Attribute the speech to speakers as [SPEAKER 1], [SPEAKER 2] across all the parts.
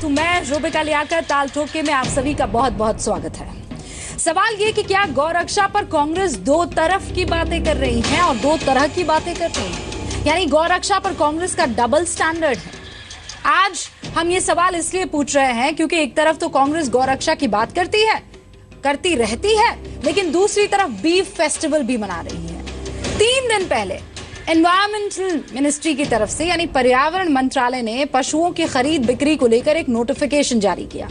[SPEAKER 1] तो मैं रुबिका लियाकत ताल ठोके में आप सभी का बहुत बहुत स्वागत है। सवाल ये कि क्या गौरक्षा पर कांग्रेस दो तरफ की बातें कर रही है और दो तरह की बातें कर रही है, यानी गौरक्षा पर कांग्रेस का डबल स्टैंडर्ड है। आज हम ये सवाल इसलिए पूछ रहे हैं क्योंकि एक तरफ तो कांग्रेस गौरक्षा की बात करती रहती है, लेकिन दूसरी तरफ बीफ फेस्टिवल भी मना रही है। 3 दिन पहले एनवायरमेंटल मिनिस्ट्री की तरफ से यानी पर्यावरण मंत्रालय ने पशुओं की खरीद बिक्री को लेकर एक नोटिफिकेशन जारी किया।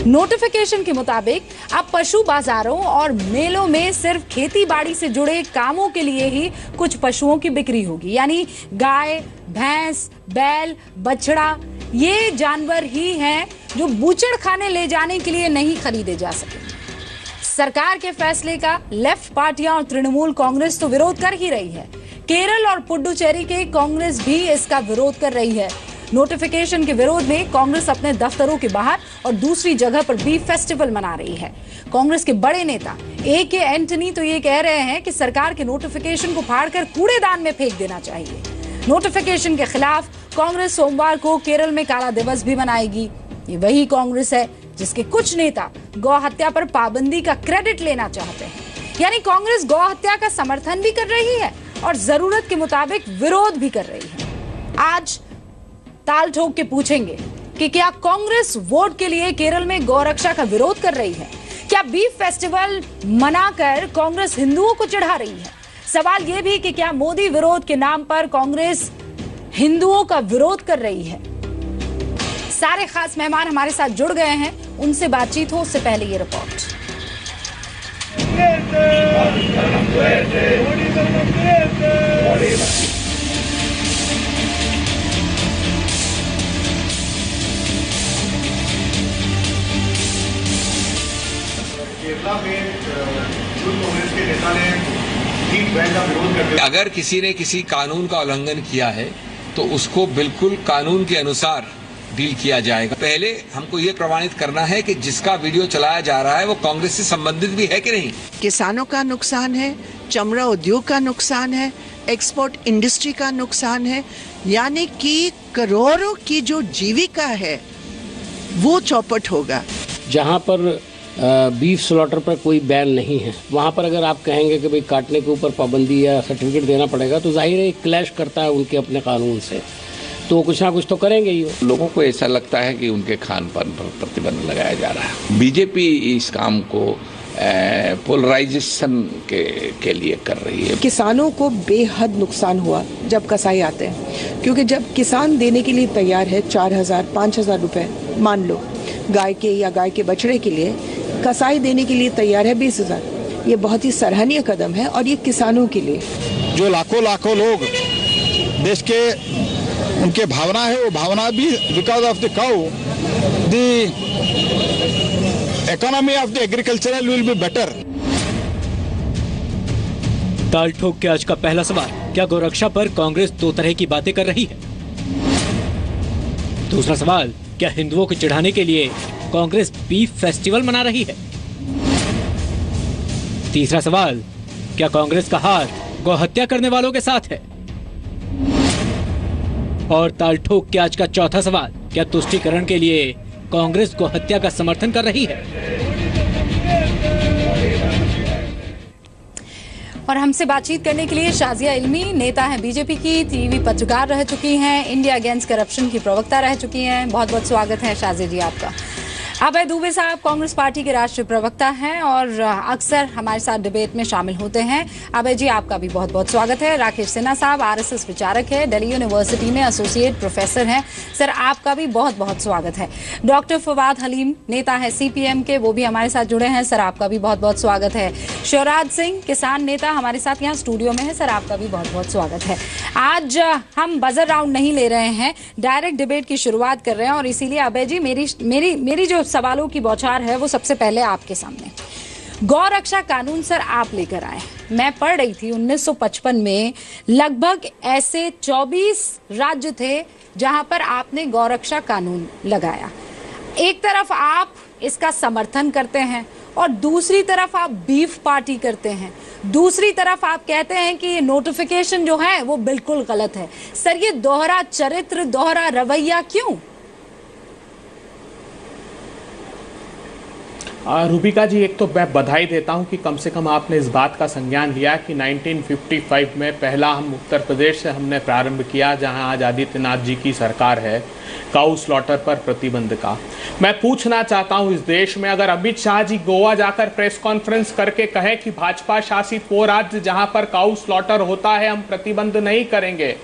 [SPEAKER 1] नोटिफिकेशन के मुताबिक अब पशु बाजारों और मेलों में सिर्फ खेती बाड़ी से जुड़े कामों के लिए ही कुछ पशुओं की बिक्री होगी, यानी गाय, भैंस, बैल, बछड़ा ये जानवर ही हैं जो बूचड़ खाने ले जाने के लिए नहीं खरीदे जा सके। सरकार के फैसले का लेफ्ट पार्टियां और तृणमूल कांग्रेस तो विरोध कर ही रही है। केरल और पुडुचेरी के कांग्रेस भी इसका विरोध कर रही है। नोटिफिकेशन के विरोध में कांग्रेस अपने दफ्तरों के बाहर और दूसरी जगह पर बीफ फेस्टिवल मना रही है। कांग्रेस के बड़े नेता ए.के. एंटनी तो ये कह रहे हैं कि सरकार के नोटिफिकेशन को फाड़कर कूड़ेदान में फेंक देना चाहिए। नोटिफिकेशन के खिलाफ कांग्रेस सोमवार को केरल में काला दिवस भी मनाएगी। ये वही कांग्रेस है जिसके कुछ नेता गौ हत्या पर पाबंदी का क्रेडिट लेना चाहते हैं, यानी कांग्रेस गौ हत्या का समर्थन भी कर रही है और जरूरत के मुताबिक विरोध भी कर रही है। आज ताल ठोक के पूछेंगे कि क्या कांग्रेस वोट के लिए केरल में गौरक्षा का विरोध कर रही है? क्या बीफ फेस्टिवल मनाकर कांग्रेस हिंदुओं को चिढ़ा रही है? सवाल यह भी कि क्या मोदी विरोध के नाम पर कांग्रेस हिंदुओं का विरोध कर रही है? सारे खास मेहमान हमारे साथ जुड़ गए हैं, उनसे बातचीत हो उससे पहले ये रिपोर्ट।
[SPEAKER 2] अगर किसी ने किसी कानून का उल्लंघन किया है तो उसको बिल्कुल कानून के अनुसार डील किया जाएगा। पहले हमको ये प्रमाणित करना है कि जिसका वीडियो चलाया जा रहा है वो कांग्रेस से संबंधित भी है कि नहीं।
[SPEAKER 3] किसानों का नुकसान है, चमड़ा उद्योग का नुकसान है, एक्सपोर्ट इंडस्ट्री का नुकसान है, यानी कि करोड़ों की जो जीविका है वो चौपट होगा।
[SPEAKER 4] जहाँ पर बीफ स्लॉटर पर कोई बैन नहीं है, वहाँ पर अगर आप कहेंगे कि भाई काटने के ऊपर पाबंदी या सर्टिफिकेट देना पड़ेगा तो जाहिर है क्लैश करता है उनके अपने कानून से, तो कुछ ना कुछ तो करेंगे ही।
[SPEAKER 5] लोगों को ऐसा लगता है कि उनके खान पान पर प्रतिबंध लगाया जा रहा है। बीजेपी इस काम को पोलराइजेशन के लिए कर रही है।
[SPEAKER 6] किसानों को बेहद नुकसान हुआ जब कसाई आते हैं, क्योंकि जब किसान देने के लिए तैयार है 4,000-5,000 रुपए, मान लो गाय के या गाय के बछड़े के लिए, कसाई देने के लिए तैयार है 20,000। ये बहुत ही सराहनीय कदम है और ये किसानों के लिए
[SPEAKER 7] जो लाखों लोग देश के उनके भावना है, वो भावना भी because of the cow the economy of the agricultural will be better.
[SPEAKER 8] ताल ठोक के आज का पहला सवाल, क्या गौरक्षा पर कांग्रेस दो तरह की बातें कर रही है? दूसरा सवाल, क्या हिंदुओं को चिढ़ाने के लिए कांग्रेस बीफ फेस्टिवल मना रही है? तीसरा सवाल, क्या कांग्रेस का हार गौ हत्या करने वालों के साथ है? और ताल ठोक के आज का चौथा सवाल, क्या तुष्टीकरण के लिए कांग्रेस गौ हत्या का समर्थन कर रही है?
[SPEAKER 1] और हमसे बातचीत करने के लिए शाजिया इल्मी, नेता हैं बीजेपी की, टीवी पत्रकार रह चुकी हैं, इंडिया अगेंस्ट करप्शन की प्रवक्ता रह चुकी हैं। बहुत बहुत स्वागत है शाजिया जी आपका। अभय दुबे साहब कांग्रेस पार्टी के राष्ट्रीय प्रवक्ता हैं और अक्सर हमारे साथ डिबेट में शामिल होते हैं। अभय जी आपका भी बहुत बहुत स्वागत है। राकेश सिन्हा साहब आरएसएस विचारक है, दिल्ली यूनिवर्सिटी में एसोसिएट प्रोफेसर हैं, सर आपका भी बहुत बहुत स्वागत है। डॉक्टर फवाद हलीम नेता है सीपीएम के, वो भी हमारे साथ जुड़े हैं, सर आपका भी बहुत बहुत स्वागत है। शिवराज सिंह किसान नेता हमारे साथ यहाँ स्टूडियो में है, सर आपका भी बहुत बहुत स्वागत है। आज हम बजर राउंड नहीं ले रहे हैं, डायरेक्ट डिबेट की शुरुआत कर रहे हैं और इसीलिए अभय जी मेरी जो सवालों की बौछार है वो सबसे पहले आपके सामने। गौरक्षा कानून सर आप लेकर आए, मैं पढ़ रही थी 1955 में लगभग ऐसे 24 राज्य थे जहां पर आपने गौरक्षा कानून लगाया। एक तरफ आप इसका समर्थन करते हैं और दूसरी तरफ आप बीफ पार्टी करते हैं, दूसरी तरफ आप कहते हैं कि ये नोटिफिकेशन जो है वो बिल्कुल गलत है। सर ये दोहरा चरित्र, दोहरा रवैया क्यों?
[SPEAKER 9] रूबिका जी, एक तो मैं बधाई देता हूं कि कम से कम आपने इस बात का संज्ञान लिया कि 1955 में पहला हम उत्तर प्रदेश से हमने प्रारंभ किया, जहां आज आदित्यनाथ जी की सरकार है, काऊ स्लॉटर पर प्रतिबंध का। मैं पूछना चाहता हूं, इस देश में अगर अमित शाह जी गोवा जाकर प्रेस कॉन्फ्रेंस करके कहे कि भाजपा शासित वो राज्य जहां पर काऊ स्लॉटर होता है हम प्रतिबंध नहीं करेंगे,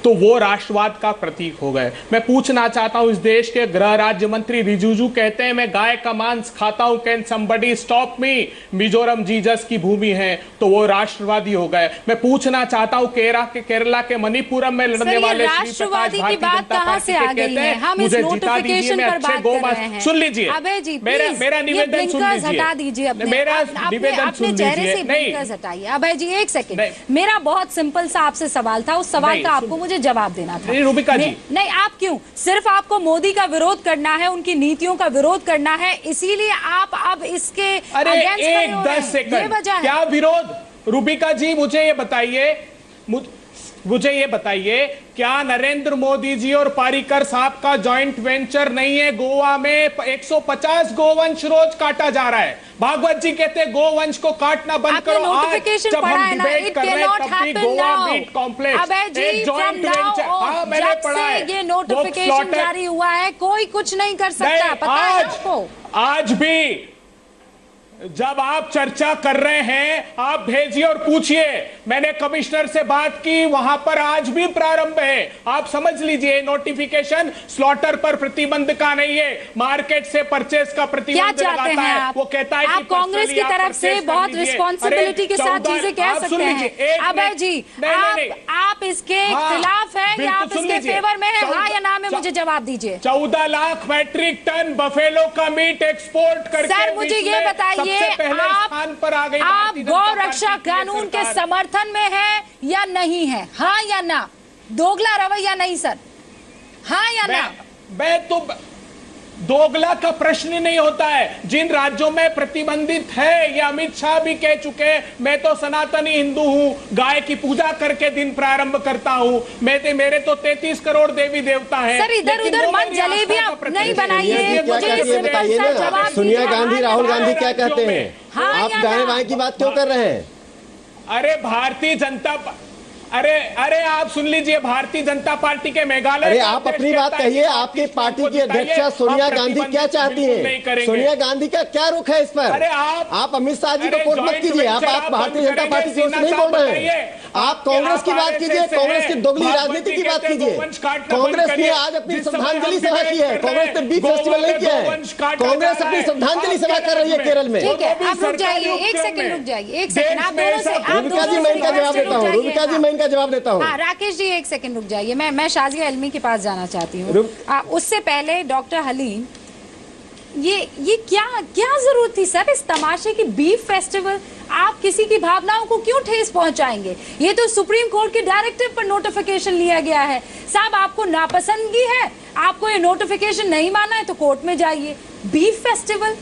[SPEAKER 9] तो वो राष्ट्रवाद का प्रतीक हो गए। मैं पूछना चाहता हूं, इस देश के गृह राज्य मंत्री रिजिजू कहते हैं मैं गाय का मांस खाता हूं, can somebody stop me, Mizoram Jesus की भूमि है, तो वो राष्ट्रवादी हो गए। मैं पूछना चाहता हूं, केरला के मणिपुरम में लड़ने वाले
[SPEAKER 1] राष्ट्रवादी की बात कहां से आ गई है? हम इस नोटिफिकेशन पर बात कर रहे हैं।
[SPEAKER 9] सुन लीजिए,
[SPEAKER 1] अबे जी
[SPEAKER 9] मेरा निवेदन सुन लीजिए,
[SPEAKER 1] हटा दीजिए अपने
[SPEAKER 9] निवेदन सुन
[SPEAKER 1] चेहरे से ब्लिंकर्स हटाइए। अबे जी एक सेकंड, मेरा बहुत सिंपल सा आपसे सवाल था, उस सवाल का आपको मुझे जवाब देना था।
[SPEAKER 9] रूबिका जी,
[SPEAKER 1] नहीं, आप क्यों सिर्फ आपको मोदी का विरोध करना है, उनकी नीतियों का विरोध करना है, इसीलिए आप अब इसके
[SPEAKER 9] अरे एक 10 सेकंड क्या विरोध? रूबिका जी मुझे ये बताइए क्या नरेंद्र मोदी जी और पारीकर साहब का जॉइंट वेंचर नहीं है? गोवा में 150 गोवंश रोज काटा जा रहा है। भागवत जी कहते हैं गोवंश को काटना बंद करो। आज जब हम डिबेट कर रहे हैं तब भी गोवा मीट कॉम्प्लेक्स एक जॉइंट वेंचर, मैंने पढ़ा है,
[SPEAKER 1] ये नोटिफिकेशन जारी हुआ है, कोई कुछ नहीं कर सकता, पता है आपको?
[SPEAKER 9] आज भी जब आप चर्चा कर रहे हैं आप भेजिए और पूछिए। मैंने कमिश्नर से बात की, वहां पर आज भी प्रारंभ है। आप समझ लीजिए नोटिफिकेशन स्लॉटर पर प्रतिबंध का नहीं है, मार्केट से परचेस का प्रतिबंध लगाता है। वो कहता है
[SPEAKER 1] आप कांग्रेस की तरफ से बहुत रिस्पॉन्सिबिलिटी के साथ चीजें कह सकते हैं। अभय जी, आप इसके खिलाफ है या आप इसके फेवर में है? हाँ या ना में मुझे जवाब दीजिए।
[SPEAKER 9] 14 लाख मैट्रिक टन बफेलो का मीट एक्सपोर्ट करके,
[SPEAKER 1] सर मुझे ये बताइए, आप गौ रक्षा कानून के समर्थन में है या नहीं है? हाँ या ना? दोगला रवैया नहीं सर, हाँ या ना?
[SPEAKER 9] मैं तो दोगला का प्रश्न ही नहीं होता है। जिन राज्यों में प्रतिबंधित है, ये अमित शाह भी कह चुके हैं, मैं तो सनातनी हिंदू हूं, गाय की पूजा करके दिन प्रारंभ करता हूं, मेरे तो 33 करोड़ देवी देवता हैं।
[SPEAKER 1] सर इधर उधर मत जलेबियां नहीं बनाइए, मुझे सिंपल सा जवाब।
[SPEAKER 10] सोनिया गांधी, राहुल गांधी क्या कहते हैं? आप दाएं बाएं की बात क्यों कर रहे हैं?
[SPEAKER 9] अरे भारतीय जनता, अरे आप सुन लीजिए, भारतीय जनता पार्टी के मेघालय,
[SPEAKER 10] अरे आप अपनी बात कहिए। आपकी पार्टी की अध्यक्षा सोनिया गांधी क्या चाहती हैं? सोनिया गांधी का क्या रुख है इस पर?
[SPEAKER 9] अरे
[SPEAKER 10] आप अमित शाह जी को कोट मत कीजिए। आप भारतीय जनता पार्टी की ओर से नहीं बोल रहे हैं। आप कांग्रेस की बात कीजिए, कांग्रेस की दोगली राजनीति की बात कीजिए। कांग्रेस ने आज अपनी श्रद्धांजलि सभा की है, कांग्रेस ने बीफ फेस्टिवल नहीं किया है। कांग्रेस अपनी श्रद्धांजलि सभा कर रही है केरल में।
[SPEAKER 1] ठीक है, आप रुक जाइए, एक सेकंड रुक जाइए, एक सेकंड। आप दोनों से,
[SPEAKER 10] रूबिका जी मैं इनका जवाब देता हूँ, रूबिका जी मैं इनका जवाब देता हूँ।
[SPEAKER 1] राकेश जी एक सेकंड रुक जाइए, मैं शाजिया इल्मी के पास जाना चाहती हूँ। उससे पहले डॉक्टर हलीम, ये क्या जरूरत थी सर इस तमाशे की? बीफ फेस्टिवल, आप किसी की भावनाओं को क्यों ठेस पहुंचाएंगे? ये तो सुप्रीम कोर्ट के डायरेक्टिव पर नोटिफिकेशन लिया गया है। साहब आपको नापसंदगी है, आपको ये नोटिफिकेशन नहीं माना है तो कोर्ट में जाइए। Beef festival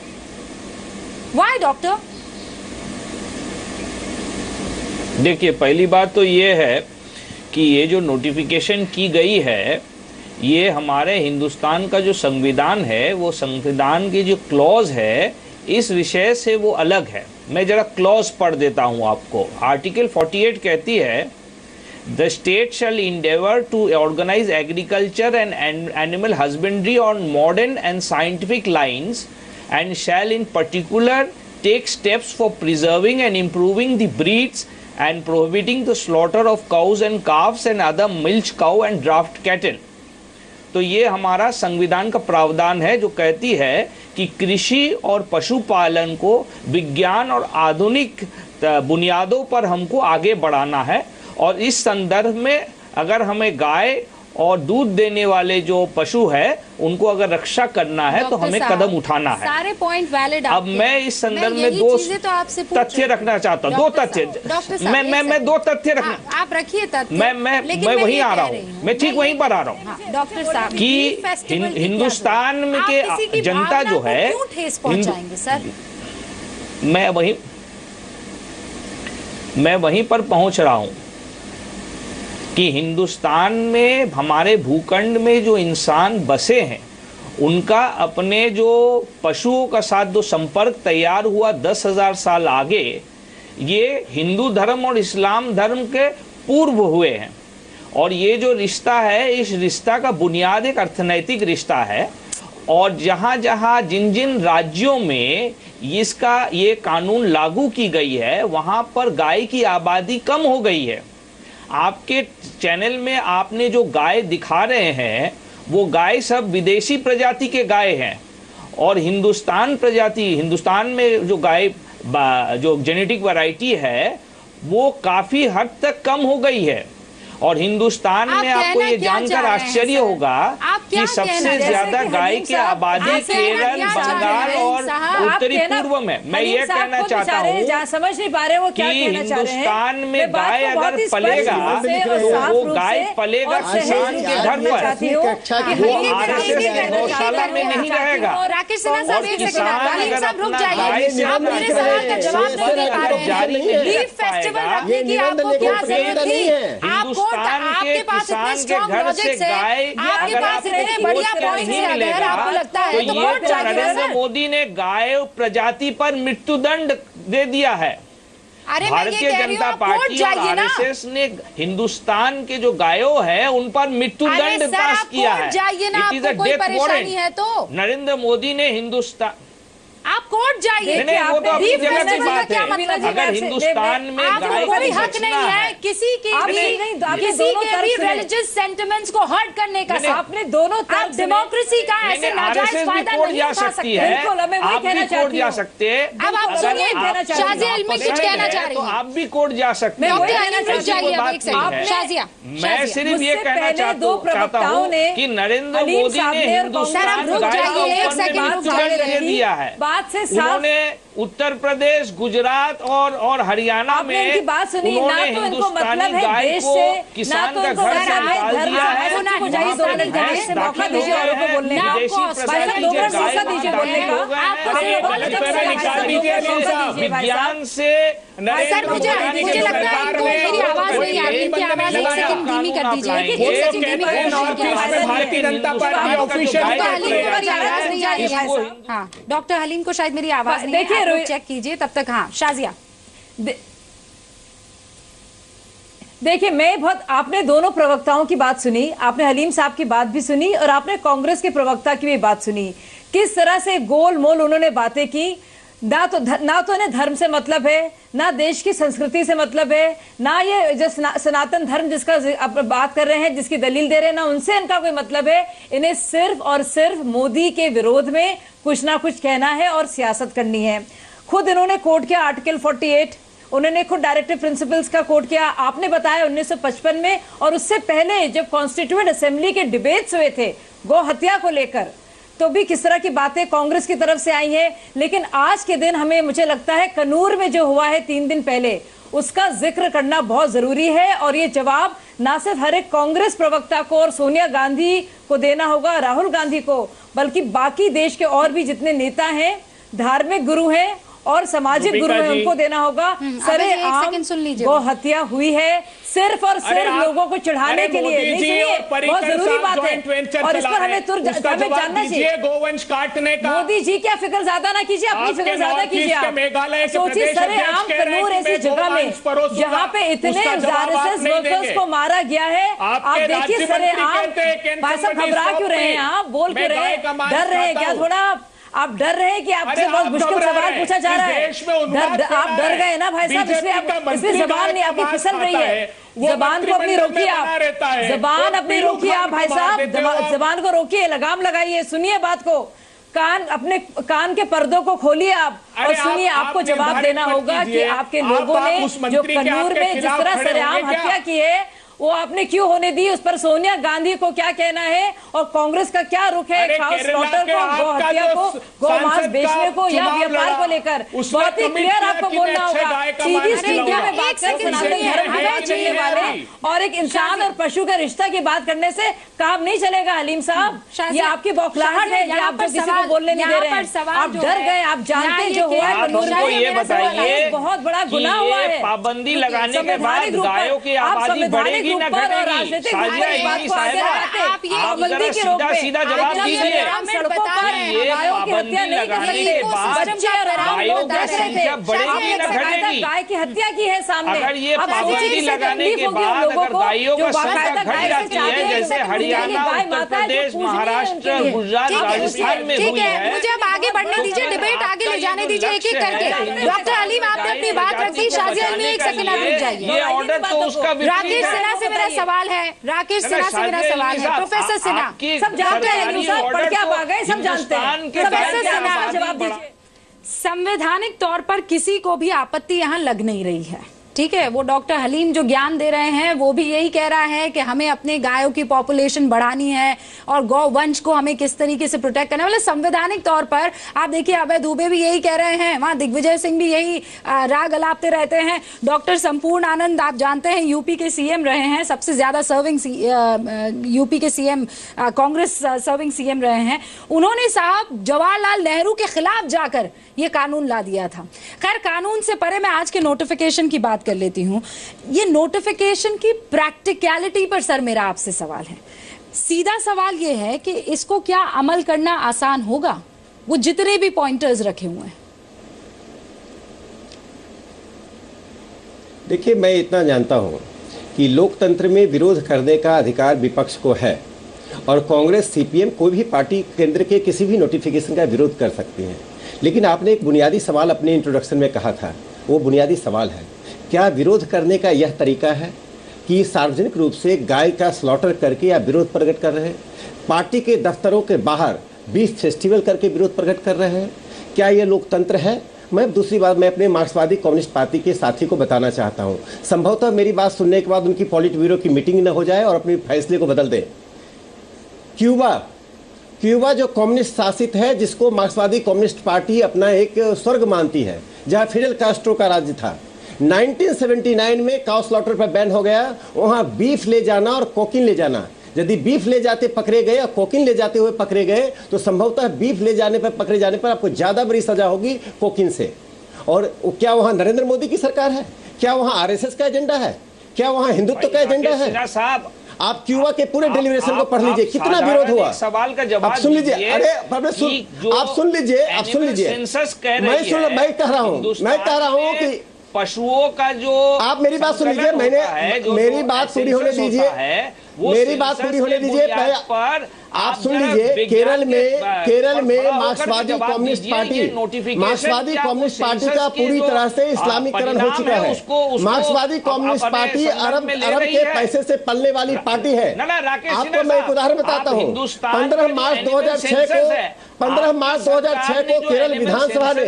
[SPEAKER 1] why doctor?
[SPEAKER 5] देखिए, पहली बात तो ये है कि ये जो नोटिफिकेशन की गई है, ये हमारे हिंदुस्तान का जो संविधान है, वो संविधान की जो क्लॉज है इस विषय से वो अलग है। मैं जरा क्लॉज पढ़ देता हूँ आपको। आर्टिकल 48 कहती है, the state shall endeavour to organise agriculture and animal husbandry on modern and scientific lines and shall in particular take steps for preserving and improving the breeds and prohibiting the slaughter of cows and calves and other milch cow and draft cattle। तो ये हमारा संविधान का प्रावधान है जो कहती है कि कृषि और पशुपालन को विज्ञान और आधुनिक बुनियादों पर हमको आगे बढ़ाना है। और इस संदर्भ में अगर हमें गाय और दूध देने वाले जो पशु है उनको अगर रक्षा करना है तो हमें कदम उठाना है।
[SPEAKER 1] सारे पॉइंट वैलिड।
[SPEAKER 5] अब मैं इस संदर्भ में दो तथ्य रखना चाहता हूँ, दो तथ्य। मैं दो तथ्य रखना,
[SPEAKER 1] आप रखिए तथ्य।
[SPEAKER 5] मैं वहीं आ रहा हूँ, मैं ठीक वहीं पर आ रहा हूँ।
[SPEAKER 1] डॉक्टर साहब
[SPEAKER 5] कि हिंदुस्तान में के जनता जो है, मैं वहीं पर पहुंच रहा हूँ कि हिंदुस्तान में हमारे भूखंड में जो इंसान बसे हैं उनका अपने जो पशुओं का साथ जो संपर्क तैयार हुआ 10,000 साल आगे, ये हिंदू धर्म और इस्लाम धर्म के पूर्व हुए हैं। और ये जो रिश्ता है, इस रिश्ता का बुनियाद एक अर्थनैतिक रिश्ता है। और जहां जहां जिन जिन राज्यों में ये कानून लागू की गई है, वहां पर गाय की आबादी कम हो गई है। आपके चैनल में आपने जो गाय दिखा रहे हैं, वो गाय सब विदेशी प्रजाति के गाय हैं। और हिंदुस्तान में जो गाय जो जेनेटिक वैरायटी है, वो काफी हद तक कम हो गई है। और हिंदुस्तान में आपको ये जानकर आश्चर्य होगा कि सबसे ज्यादा गाय की आबादी केरल, बंगाल और उत्तरी पूर्व में। मैं ये कहना चाहता हूँ
[SPEAKER 11] समझ नहीं पा रहे वो क्या कहना चाह रहे हैं।
[SPEAKER 5] हिंदुस्तान में गाय अगर पलेगा तो वो गाय पलेगा किसान के घर पर, वो आरएसएस की गौशाला में नहीं रहेगा। और किसान अगर अपना गाय से जारी नहीं रख पाएगा, हिंदुस्तान के किसान के घर से गाय अगर आपको नहीं मिलेगा, तो ये नरेंद्र मोदी ने गाय प्रजाति पर मृत्युदंड दे दिया है। भारतीय जनता पार्टी और आरएसएस ने हिंदुस्तान के जो गायों हैं उन पर मृत्युदंड पास किया है। It is a death warrant. Narendra Modi ने हिंदुस्तान,
[SPEAKER 11] आप कोर्ट जाइए।
[SPEAKER 5] वो तो अपनी जगह की बात है। अगर हिंदुस्तान में गाय
[SPEAKER 11] कोई हक नहीं है किसी के भी रिलीजियस सेंटिमेंट्स को हर्ट करने का। आपने दोनों तरफ डेमोक्रेसी का ऐसे नाजायज फायदा नहीं उठा सकते।
[SPEAKER 5] बिल्कुल, हमें वही कहना चाहती हूँ। सकते हैं।
[SPEAKER 11] अब आप सुनिए, शाजिया इल्मी कुछ कहना चाह रही
[SPEAKER 5] तो आप भी कोर्ट जा सकते हैं। मैं सिर्फ ये कहना चाहता हूँ कि नरेंद्र मोदी ने हिंदुस्तान गाय को दिया है। उन्होंने उत्तर प्रदेश, गुजरात और हरियाणा में
[SPEAKER 11] बात सुनी,
[SPEAKER 5] उन्होंने हिंदुस्तानी गाय को किसान का घर से निकाल दिया है। विज्ञान से
[SPEAKER 1] मुझे लगता है मेरी आवाज नहीं आ रही, इनकी आवाज एक सेकंड धीमी कर दीजिए।
[SPEAKER 9] भारतीय जनता पार्टी ऑफिशियल
[SPEAKER 1] हाँ, डॉक्टर हलीम को शायद मेरी आवाज नहीं है, आप चेक कीजिए तब तक। हाँ शाजिया,
[SPEAKER 11] देखिए मैं बहुत, आपने दोनों प्रवक्ताओं की बात सुनी, आपने हलीम साहब की बात भी सुनी और आपने कांग्रेस के प्रवक्ता की भी बात सुनी। किस तरह से गोल मोल उन्होंने बातें की। ना तो इन्हें धर्म से मतलब है, ना देश की संस्कृति से मतलब है, ना ये जो सनातन धर्म जिसका आप बात कर रहे हैं, जिसकी दलील दे रहे हैं, ना उनसे इनका कोई मतलब है। इन्हें सिर्फ और सिर्फ मोदी के विरोध में कुछ ना कुछ कहना है और सियासत करनी है। खुद इन्होंने कोट किया आर्टिकल 48, उन्होंने खुद डायरेक्टिव प्रिंसिपल्स का कोट किया। आपने बताया 1955 में, और उससे पहले जब कॉन्स्टिट्यूएंट असेंबली के डिबेट्स हुए थे गौ हत्या को लेकर, तो भी किस तरह की बातें कांग्रेस की तरफ से आई हैं। लेकिन आज के दिन हमें, मुझे लगता है कन्नूर में जो हुआ है 3 दिन पहले, उसका जिक्र करना बहुत जरूरी है। और ये जवाब ना सिर्फ हर एक कांग्रेस प्रवक्ता को और सोनिया गांधी को देना होगा, राहुल गांधी को, बल्कि बाकी देश के और भी जितने नेता हैं, धार्मिक गुरु हैं और सामाजिक गुरु है, उनको देना होगा। सरेआम गौ हत्या हुई है सिर्फ और सिर्फ लोगों को चढ़ाने के लिए। बहुत जरूरी बात है और इस पर हमें जानना चाहिए।
[SPEAKER 9] गोवंश काटने का
[SPEAKER 11] मोदी जी क्या फिक्र ज्यादा ना कीजिए, अपनी फिक्र ज्यादा कीजिए। आप सोचिए, सरेआम कन्नूर ऐसी जगह में जहाँ पे इतने आरएसएस वर्कर्स को मारा गया है, आप देखिए सरेआम। भाई साहब घबरा क्यों रहे हैं आप, बोल क्यों रहे हैं, डर रहे हैं क्या थोड़ा? आप डर रहे हैं कि आपसे बहुत मुश्किल सवाल पूछा जा रहा है। आप डर गए ना भाई साहब, इसलिए जबान नहीं आपकी फिसल रही है। जबान को अपनी रोकिए, आप जबान अपनी रोकिए आप भाई साहब, जबान को रोकिए, लगाम लगाइए, सुनिए बात को, अपने कान के पर्दों को खोलिए आप और सुनिए। आपको जवाब देना होगा कि आपके लोगों ने जो कन्नूर में जिस तरह सरेआम हत्या की है, वो आपने क्यों होने दी, उस पर सोनिया गांधी को क्या कहना है और कांग्रेस का क्या रुख है खास स्लॉटर को, गौ हत्या को, गौ मांस बेचने को या व्यापार को लेकर? बहुत ही क्लियर आपको बोलना होगा। सीधी मीडिया में बात कर सनातन धर्म हवा चलने वाले और एक इंसान और पशु के रिश्ता की बात करने से काम नहीं चलेगा। हलीम साहब, ये आपकी बौखलाहट है, ये आप किसी को बोलने नहीं दे रहे हैं। आप डर गए, आप जानते हैं जो हुआ है
[SPEAKER 5] ये बताइए,
[SPEAKER 11] बहुत बड़ा गुनाह हुआ है।
[SPEAKER 5] पाबंदी लगाने के बाद गायों की आबादी बढ़ेगी बढ़ेगी ना घटेगी? साजिया इल्मी साहिबा, आप जरा सीधा सीधा जवाब दीजिए। ये पाबंदी लगाने के बाद गायों की संख्या बढ़ेगी ना घटेगी?
[SPEAKER 11] गाय की हत्या की है सामने।
[SPEAKER 5] अगर ये पाबंदी लगाने के बाद अगर गायों का संख्या घट जाती है, जैसे हरियाणा, उत्तर प्रदेश, महाराष्ट्र, गुजरात, राजस्थान में हुई है।
[SPEAKER 1] मुझे अब आगे बढ़ने दीजिए, डिबेट आगे ले जाने दीजिए एक एक करके। डॉक्टर हलीम, आपने अपनी बात रखी, शाजिया इल्मी एक सेकंड आप रुक जाइए।
[SPEAKER 5] ये ऑर्डर तो उसका
[SPEAKER 1] राकेश सिन्हा से मेरा सवाल है, राकेश सिन्हा से मेरा सवाल है। प्रोफेसर सिन्हा,
[SPEAKER 11] सब जानते हैं, पढ़ के आप आ गए, सब जानते हैं।
[SPEAKER 1] प्रोफेसर सिन्हा,
[SPEAKER 11] जवाब दीजिए।
[SPEAKER 1] संवैधानिक तौर पर किसी को भी आपत्ति यहाँ लग नहीं रही है, ठीक है। वो डॉक्टर हलीम जो ज्ञान दे रहे हैं वो भी यही कह रहा है कि हमें अपने गायों की पॉपुलेशन बढ़ानी है और गौ वंश को हमें किस तरीके से प्रोटेक्ट करना है। मतलब संवैधानिक तौर पर आप देखिए, अभय दुबे भी यही कह रहे हैं, वहां दिग्विजय सिंह भी यही राग अलापते रहते हैं। डॉक्टर संपूर्ण आनंद, आप जानते हैं यूपी के सीएम रहे हैं, सबसे ज्यादा सर्विंग यूपी के सीएम, कांग्रेस सर्विंग सीएम रहे हैं। उन्होंने साहब जवाहरलाल नेहरू के खिलाफ जाकर ये कानून ला दिया था। खैर, कानून से परे मैं आज के नोटिफिकेशन की बात कर लेती हूं। ये नोटिफिकेशन की प्रैक्टिकलिटी पर सर मेरा आपसे सवाल है। सीधा सवाल ये है कि इसको क्या अमल करना आसान होगा, वो जितने भी पॉइंटर्स रखे हुए हैं?
[SPEAKER 10] देखिए, मैं इतना जानता हूं कि लोकतंत्र में विरोध करने का अधिकार विपक्ष को है और कांग्रेस, सीपीएम, कोई भी पार्टी केंद्र के किसी भी नोटिफिकेशन का विरोध कर सकती है। लेकिन आपने एक बुनियादी सवाल अपने इंट्रोडक्शन में कहा था, वो बुनियादी सवाल है, क्या विरोध करने का यह तरीका है कि सार्वजनिक रूप से गाय का स्लॉटर करके या विरोध प्रकट कर रहे हैं? पार्टी के दफ्तरों के बाहर बीफ फेस्टिवल करके विरोध प्रकट कर रहे हैं? क्या यह लोकतंत्र है? मैं दूसरी बात, मैं अपने मार्क्सवादी कम्युनिस्ट पार्टी के साथी को बताना चाहता हूँ, संभवतः मेरी बात सुनने के बाद उनकी पॉलिट ब्यूरो की मीटिंग न हो जाए और अपने फैसले को बदल दे। क्यूबा जो कम्युनिस्ट शासित है, जिसको मार्क्सवादी कम्युनिस्ट पार्टी अपना एक स्वर्ग मानती है, जहां फिडेल कास्ट्रो का राज्य था, 1979 में काउ स्लॉटर पर बैन हो गया। वहां बीफ ले जाना और कोकीन ले जाना, यदि बीफ ले जाते पकड़े गए और कोकीन ले जाते हुए पकड़े गए तो संभवतः बीफ ले जाने पर, पकड़े जाने पर आपको ज्यादा बड़ी सजा होगी कोकीन से। और क्या वहां नरेंद्र मोदी की सरकार है? क्या वहां आरएसएस का एजेंडा है? क्या वहां हिंदुत्व का एजेंडा है?
[SPEAKER 5] साहब,
[SPEAKER 10] आप क्यूबा के पूरे डेलिब्रेशन को पढ़ लीजिए, कितना विरोध हुआ।
[SPEAKER 5] सवाल का जवाब
[SPEAKER 10] आप सुन लीजिए। अरे आप सुन लीजिए, मैं कह रहा हूँ कि
[SPEAKER 5] पशुओं का जो,
[SPEAKER 10] आप मेरी बात सुन लीजिए, मेरी बात पूरी होने दीजिए, मेरी बात पूरी होने दीजिए। आप सुन लीजिए, केरल में मार्क्सवादी कम्युनिस्ट पार्टी का पूरी तरह से इस्लामीकरण हो चुका है। मार्क्सवादी कम्युनिस्ट पार्टी अरब के पैसे से पलने वाली पार्टी है। आपको मैं एक उदाहरण बताता हूँ। 15 मार्च 2006 को केरल विधानसभा ने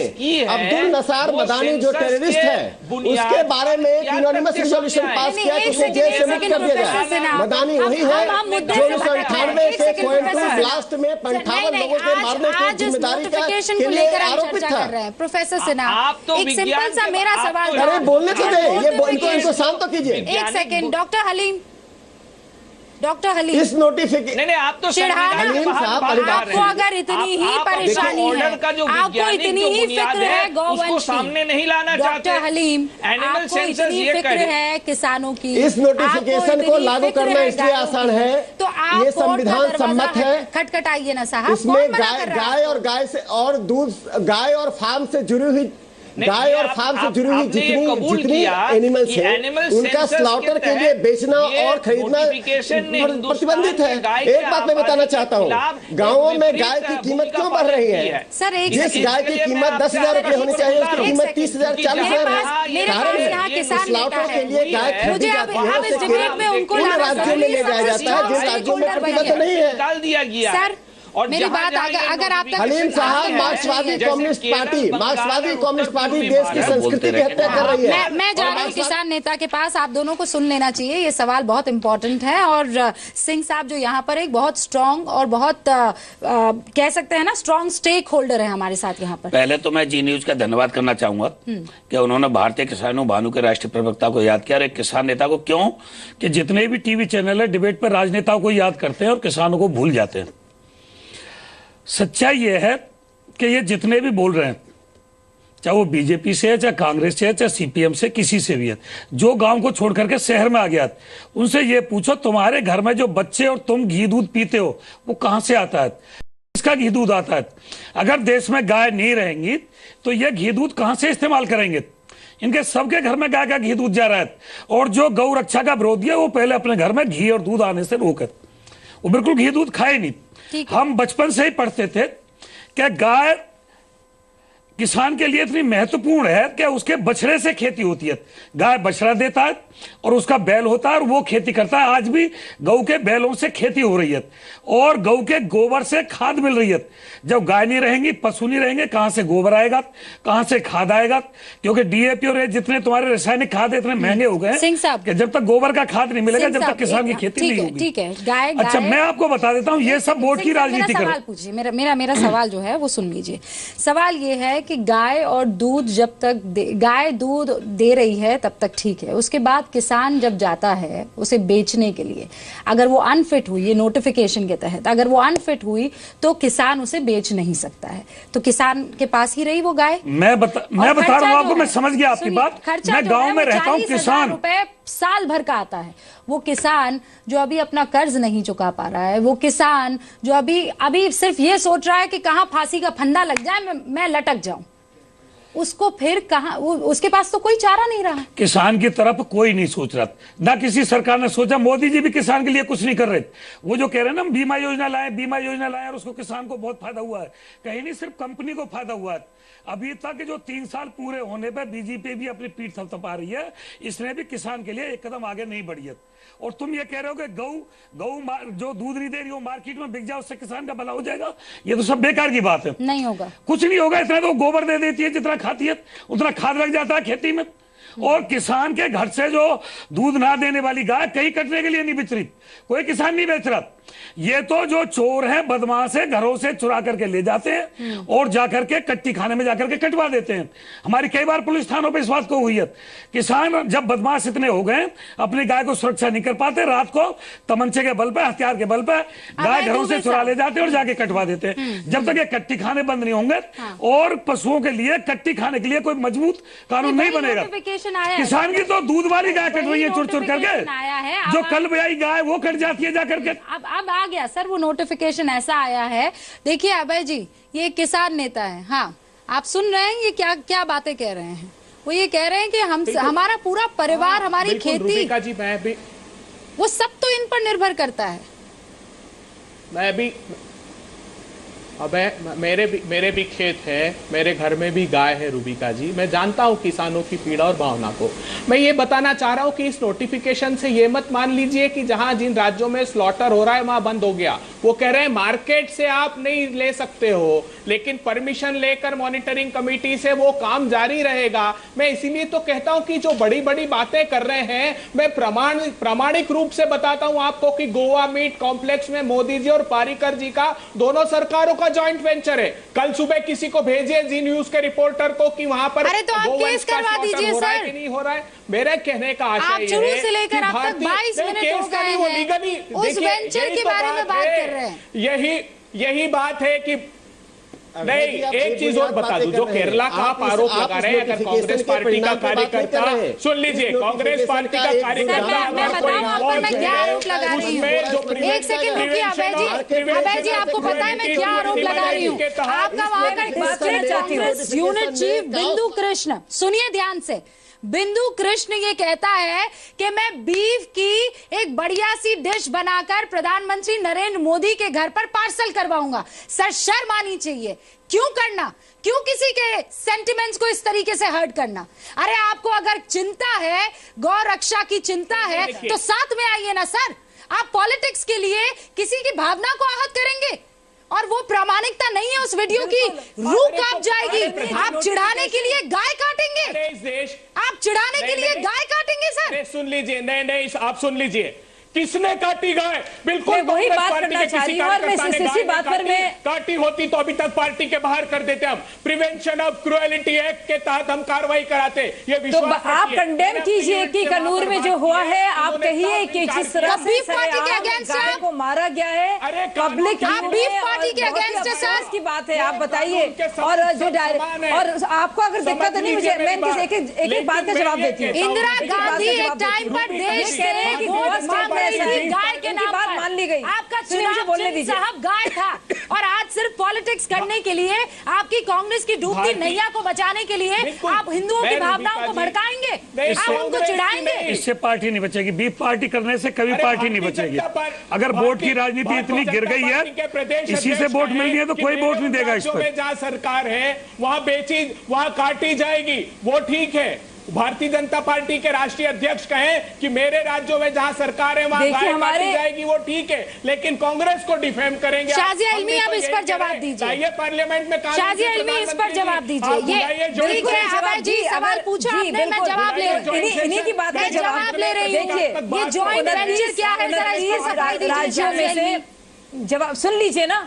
[SPEAKER 10] अब्दुल नसार मदानी जो टेररिस्ट है, उसके बारे में एक यूनानिमस रिजोल्यूशन पास किया कि उसे जेल से मुक्त कर दिया जाए। मदानी वही है जो 1998 के कोयंटू ब्लास्ट में 55 लोगों के मारने की जिम्मेदारी के लिए आरोपित था।
[SPEAKER 1] प्रोफेसर सिन्हा, एक सिंपल सा मेरा सवाल,
[SPEAKER 10] अरे बोलने तो दे, इनको शांत तो कीजिए।
[SPEAKER 1] एक सेकंड, डॉक्टर हलीम,
[SPEAKER 10] इस नोटिफिकेशन
[SPEAKER 5] नहीं, आप तो
[SPEAKER 1] आपको अगर इतनी ही परेशानी है, आपको इतनी ही फिक्र है गौवंश की,
[SPEAKER 5] सामने नहीं लाना चाहते
[SPEAKER 1] डॉक्टर हलीम,
[SPEAKER 5] आपको
[SPEAKER 1] इतनी फिक्र है किसानों की,
[SPEAKER 10] इस नोटिफिकेशन को लागू करना इसलिए आसान है,
[SPEAKER 1] तो आप
[SPEAKER 10] ये संविधान सम्मत है।
[SPEAKER 1] खटखटाइए ना साहब,
[SPEAKER 10] इसमें गाय और फार्म से जुड़ी हुई जितनी एनिमल्स हैं, उनका स्लॉटर के लिए बेचना और खरीदना प्रतिबंधित है। एक बात मैं बताना चाहता हूँ, गाँवों में गाय की कीमत क्यों बढ़ रही है?
[SPEAKER 1] सर,
[SPEAKER 10] जिस गाय की कीमत 10,000 रुपए होनी चाहिए, उसकी कीमत 30,000 40,000 है। कारण है स्लॉटर के लिए गाय खरीदी जाती है, उन राज्यों में ले जाया जाता है जिन राज्यों में प्रतिबंध नहीं है।
[SPEAKER 5] डाल दिया गया
[SPEAKER 1] सर, और मेरी बात अगर आप तक
[SPEAKER 10] हलीम साहब, मार्क्सवादी कम्युनिस्ट पार्टी देश की संस्कृति की हत्या कर रही है।
[SPEAKER 1] मैं जा रही हूँ किसान नेता के पास, आप दोनों को सुन लेना चाहिए, ये सवाल बहुत इंपॉर्टेंट है। और सिंह साहब जो यहाँ पर एक बहुत स्ट्रांग और बहुत कह सकते हैं ना स्ट्रांग स्टेक होल्डर है हमारे साथ यहाँ पर।
[SPEAKER 12] पहले तो मैं जी न्यूज का धन्यवाद करना चाहूंगा कि उन्होंने भारतीय किसानों भानु के राष्ट्रीय प्रवक्ता को याद किया और एक किसान नेता को। क्यों कि जितने भी टीवी चैनल है डिबेट पर राजनेताओं को याद करते हैं और किसानों को भूल जाते हैं। सच्चाई यह है कि ये जितने भी बोल रहे हैं चाहे वो बीजेपी से है, चाहे कांग्रेस से है, चाहे सीपीएम से, किसी से भी है, जो गांव को छोड़ करके शहर में आ गया, उनसे ये पूछो तुम्हारे घर में जो बच्चे और तुम घी दूध पीते हो वो कहां से आता है, किसका घी दूध आता है। अगर देश में गाय नहीं रहेंगी तो ये घी दूध कहां से इस्तेमाल करेंगे। इनके सबके घर में गाय का घी दूध जा रहा है। और जो गौ रक्षा का विरोधी है वो पहले अपने घर में घी और दूध आने से रोके, वो बिल्कुल घी दूध खाए नहीं। हम बचपन से ही पढ़ते थे कि गाय किसान के लिए इतनी महत्वपूर्ण है कि उसके बछड़े से खेती होती है। गाय बछड़ा देता है और उसका बैल होता है और वो खेती करता है। आज भी गऊ के बैलों से खेती हो रही है और गऊ के गोबर से खाद मिल रही है। जब गाय नहीं रहेंगी, पशु नहीं रहेंगे, कहां से गोबर आएगा, कहां से खाद आएगा, क्योंकि डीएपी और जितने तुम्हारे रासायनिक खाद इतने महंगे हो गए कि जब तक गोबर का खाद नहीं मिलेगा, जब तक किसान की खेती नहीं होगी।
[SPEAKER 1] ठीक है, गाय,
[SPEAKER 12] अच्छा, मैं आपको बता देता हूँ, ये सब वोट की राजनीति कर।
[SPEAKER 1] सवाल पूछिए, मेरा सवाल जो है वो सुन लीजिए। सवाल ये है कि गाय और दूध जब तक गाय दूध दे रही है तब तक ठीक है, उसके बाद किसान जब जाता है उसे बेचने के लिए, अगर वो अनफिट हुई, ये नोटिफिकेशन के तहत अगर वो अनफिट हुई तो किसान उसे बेच नहीं सकता है, तो किसान के पास ही रही वो गाय।
[SPEAKER 12] मैं बता रहा हूँ आपको, मैं समझ गया आपकी बात। मैं गांव में रहता हूँ, किसान
[SPEAKER 1] रुपए साल भर का आता है। वो किसान जो अभी अपना कर्ज नहीं चुका पा रहा है, वो किसान जो अभी सिर्फ ये सोच रहा है कि कहां फांसी का फंदा लग जाए, मैं लटक जाऊं, उसको फिर कहां, उसके पास तो कोई चारा नहीं रहा।
[SPEAKER 12] किसान की तरफ कोई नहीं सोच रहा, ना किसी सरकार ने सोचा। मोदी जी भी किसान के लिए कुछ नहीं कर रहे। वो जो कह रहे हैं ना, बीमा योजना लाए और उसको किसान को बहुत फायदा हुआ है, कहीं नहीं, सिर्फ कंपनी को फायदा हुआ है। अभी तक जो 3 साल पूरे होने पर बीजेपी भी अपनी पीठ थपथपा रही है, इसने भी किसान के लिए एक कदम आगे नहीं बढ़ी है। और तुम ये कह रहे हो कि गऊ जो दूध नहीं दे रही हो मार्केट में बिक जाए, उससे किसान का भला हो जाएगा, ये तो सब बेकार की बात है।
[SPEAKER 1] नहीं होगा,
[SPEAKER 12] कुछ नहीं होगा। इतना तो गोबर दे देती है, जितना खाती है उतना खाद लग जाता है खेती में। और किसान के घर से जो दूध ना देने वाली गाय कहीं कटने के लिए नहीं बिच रही, कोई किसान नहीं बेच रहा। ये तो जो चोर हैं, बदमाश है, घरों से चुरा करके ले जाते हैं और जाकर के कट्टी खाने में जाकर के कटवा देते हैं। हमारी कई बार पुलिस थानों पे इस बात को हुई है। किसान जब बदमाश इतने हो गए, अपनी गाय को सुरक्षा नहीं कर पाते, रात को तमंचे के बल पे, हथियार के बल पे गाय घरों से चुरा ले जाते और जाके कटवा देते हैं। जब तक ये कट्टी खाने बंद नहीं होंगे और पशुओं के लिए कट्टी खाने के लिए कोई मजबूत कानून नहीं बनेगा, किसान की तो दूध वाली गाय कट रही है चुर चुर करके, जो कल ब्याई गाय वो कट जाती है जाकर के।
[SPEAKER 1] अब आ गया सर वो नोटिफिकेशन ऐसा आया है। देखिए अभय जी, ये किसान नेता है, हाँ आप सुन रहे हैं ये क्या बातें कह रहे हैं। वो ये कह रहे हैं कि हमारा पूरा परिवार, हमारी खेती,
[SPEAKER 9] जी मैं भी,
[SPEAKER 1] वो सब तो इन पर निर्भर करता है।
[SPEAKER 9] मैं भी, मेरे भी खेत है, मेरे घर में भी गाय है रूबिका जी। मैं जानता हूं किसानों की पीड़ा और भावना को। मैं ये बताना चाह रहा हूं कि इस नोटिफिकेशन से ये मत मान लीजिए कि जहां जिन राज्यों में स्लॉटर हो रहा है वहां बंद हो गया। वो कह रहे हैं मार्केट से आप नहीं ले सकते हो, लेकिन परमिशन लेकर मॉनिटरिंग कमेटी से वो काम जारी रहेगा। मैं इसीलिए तो कहता हूं कि जो बड़ी बड़ी बातें कर रहे हैं, मैं प्रामाणिक रूप से बताता हूं आपको कि गोवा मीट कॉम्प्लेक्स में मोदी जी और पारीकर जी का, दोनों सरकारों का जॉइंट वेंचर है। कल सुबह किसी को भेजिए जी न्यूज के रिपोर्टर को कि वहां पर
[SPEAKER 1] अरे तो आप केस करवा दीजिए सर,
[SPEAKER 9] नहीं हो रहा है। मेरे कहने का आशय
[SPEAKER 1] शुरू से लेकर अब तक 22 मिनट हो गए हैं, उस वेंचर के बारे में बात कर रहे हैं।
[SPEAKER 9] यही बात है कि नहीं, एक चीज और बता दूं, जो केरला का आप आरोप लगा रहे हैं, अगर कांग्रेस पार्टी का कार्यकर्ता, सुन लीजिए, कांग्रेस पार्टी का कार्यकर्ता,
[SPEAKER 1] मैं क्या आरोप लगा रही हूँ, एक सेकंड रुकिए अभय जी, आपको पता है मैं क्या आरोप लगा रही हूँ। आपका वहां का कांग्रेस यूनिट चीफ बिंदु कृष्ण, सुनिए ध्यान से, बिंदु कृष्ण ये कहता है कि मैं बीफ की एक बढ़िया सी डिश बनाकर प्रधानमंत्री नरेंद्र मोदी के घर पर पार्सल करवाऊंगा। सर शर्म आनी चाहिए। क्यों करना, क्यों किसी के सेंटिमेंट्स को इस तरीके से हर्ट करना। अरे आपको अगर चिंता है, गौ रक्षा की चिंता है, तो साथ में आइए ना सर। आप पॉलिटिक्स के लिए किसी की भावना को आहत करेंगे और वो प्रामाणिकता नहीं है। उस वीडियो की रूह कांप जाएगी। आप चिढ़ाने के लिए गाय काटेंगे, आप चिढ़ाने के लिए गाय काटेंगे सर।
[SPEAKER 9] सुन लीजिए, नहीं आप सुन लीजिए किसने काटी गाय? बिल्कुल
[SPEAKER 11] वही बात करना चाह रही हूँ और मैं इसी बात पर मैं
[SPEAKER 9] काटी होती तो अभी तक पार्टी के बाहर कर देते हम। प्रिवेंशन ऑफ क्रुएलिटी एक्ट के तहत हम कार्रवाई कराते। ये
[SPEAKER 11] तो आप कंडेम कीजिए कि कन्नूर में जो हुआ है, आप कहिए कि जिस तरह से गाय को मारा गया है पब्लिक
[SPEAKER 1] पार्टी के अगेंस्ट
[SPEAKER 11] की बात है, आप बताइए। और जो और आपको अगर दिक्कत नहीं, मुझे मैं एक बात का जवाब देती हूँ।
[SPEAKER 1] इंदिरा गांधी एक टाइम पर देश के गाय के नाम पर मान ली गई। आपका चुनाव बोलने दीजिए साहब गाय था, और आज सिर्फ पॉलिटिक्स करने के लिए, आपकी कांग्रेस की डूबती नैया को बचाने के लिए आप हिंदुओं की भावनाओं को भड़काएंगे, आप उनको चिढ़ाएंगे।
[SPEAKER 12] इससे पार्टी नहीं बचेगी। बीफ पार्टी करने से कभी पार्टी नहीं बचेगी। अगर वोट की राजनीति इतनी गिर गई है, इसी से वोट मिलनी है, तो कोई वोट नहीं देगा इस पर।
[SPEAKER 9] जहाँ सरकार है वहाँ बेची, वहाँ काटी जाएगी, वो ठीक है। भारतीय जनता पार्टी के राष्ट्रीय अध्यक्ष कहें कि मेरे राज्यों में जहां सरकार है वहां गाय काटी जाएगी, वो ठीक है, लेकिन कांग्रेस को डिफेम करेंगे।
[SPEAKER 1] शाजिया इल्मी अब इस पर जवाब दीजिए।
[SPEAKER 9] ये पार्लियामेंट में
[SPEAKER 1] शाजिया इल्मी इस पर जवाब दीजिए। ये जी सवाल पूछा आपने, मैं जवाब ले रही हूँ।
[SPEAKER 11] इन्हीं की बात में
[SPEAKER 1] जवाब ले रही हूँ। देखिए ये जॉइंट वेंचर क्या है, जरा इस पर सफाई दीजिए।
[SPEAKER 11] राज्यों में से जवाब सुन लीजिए ना,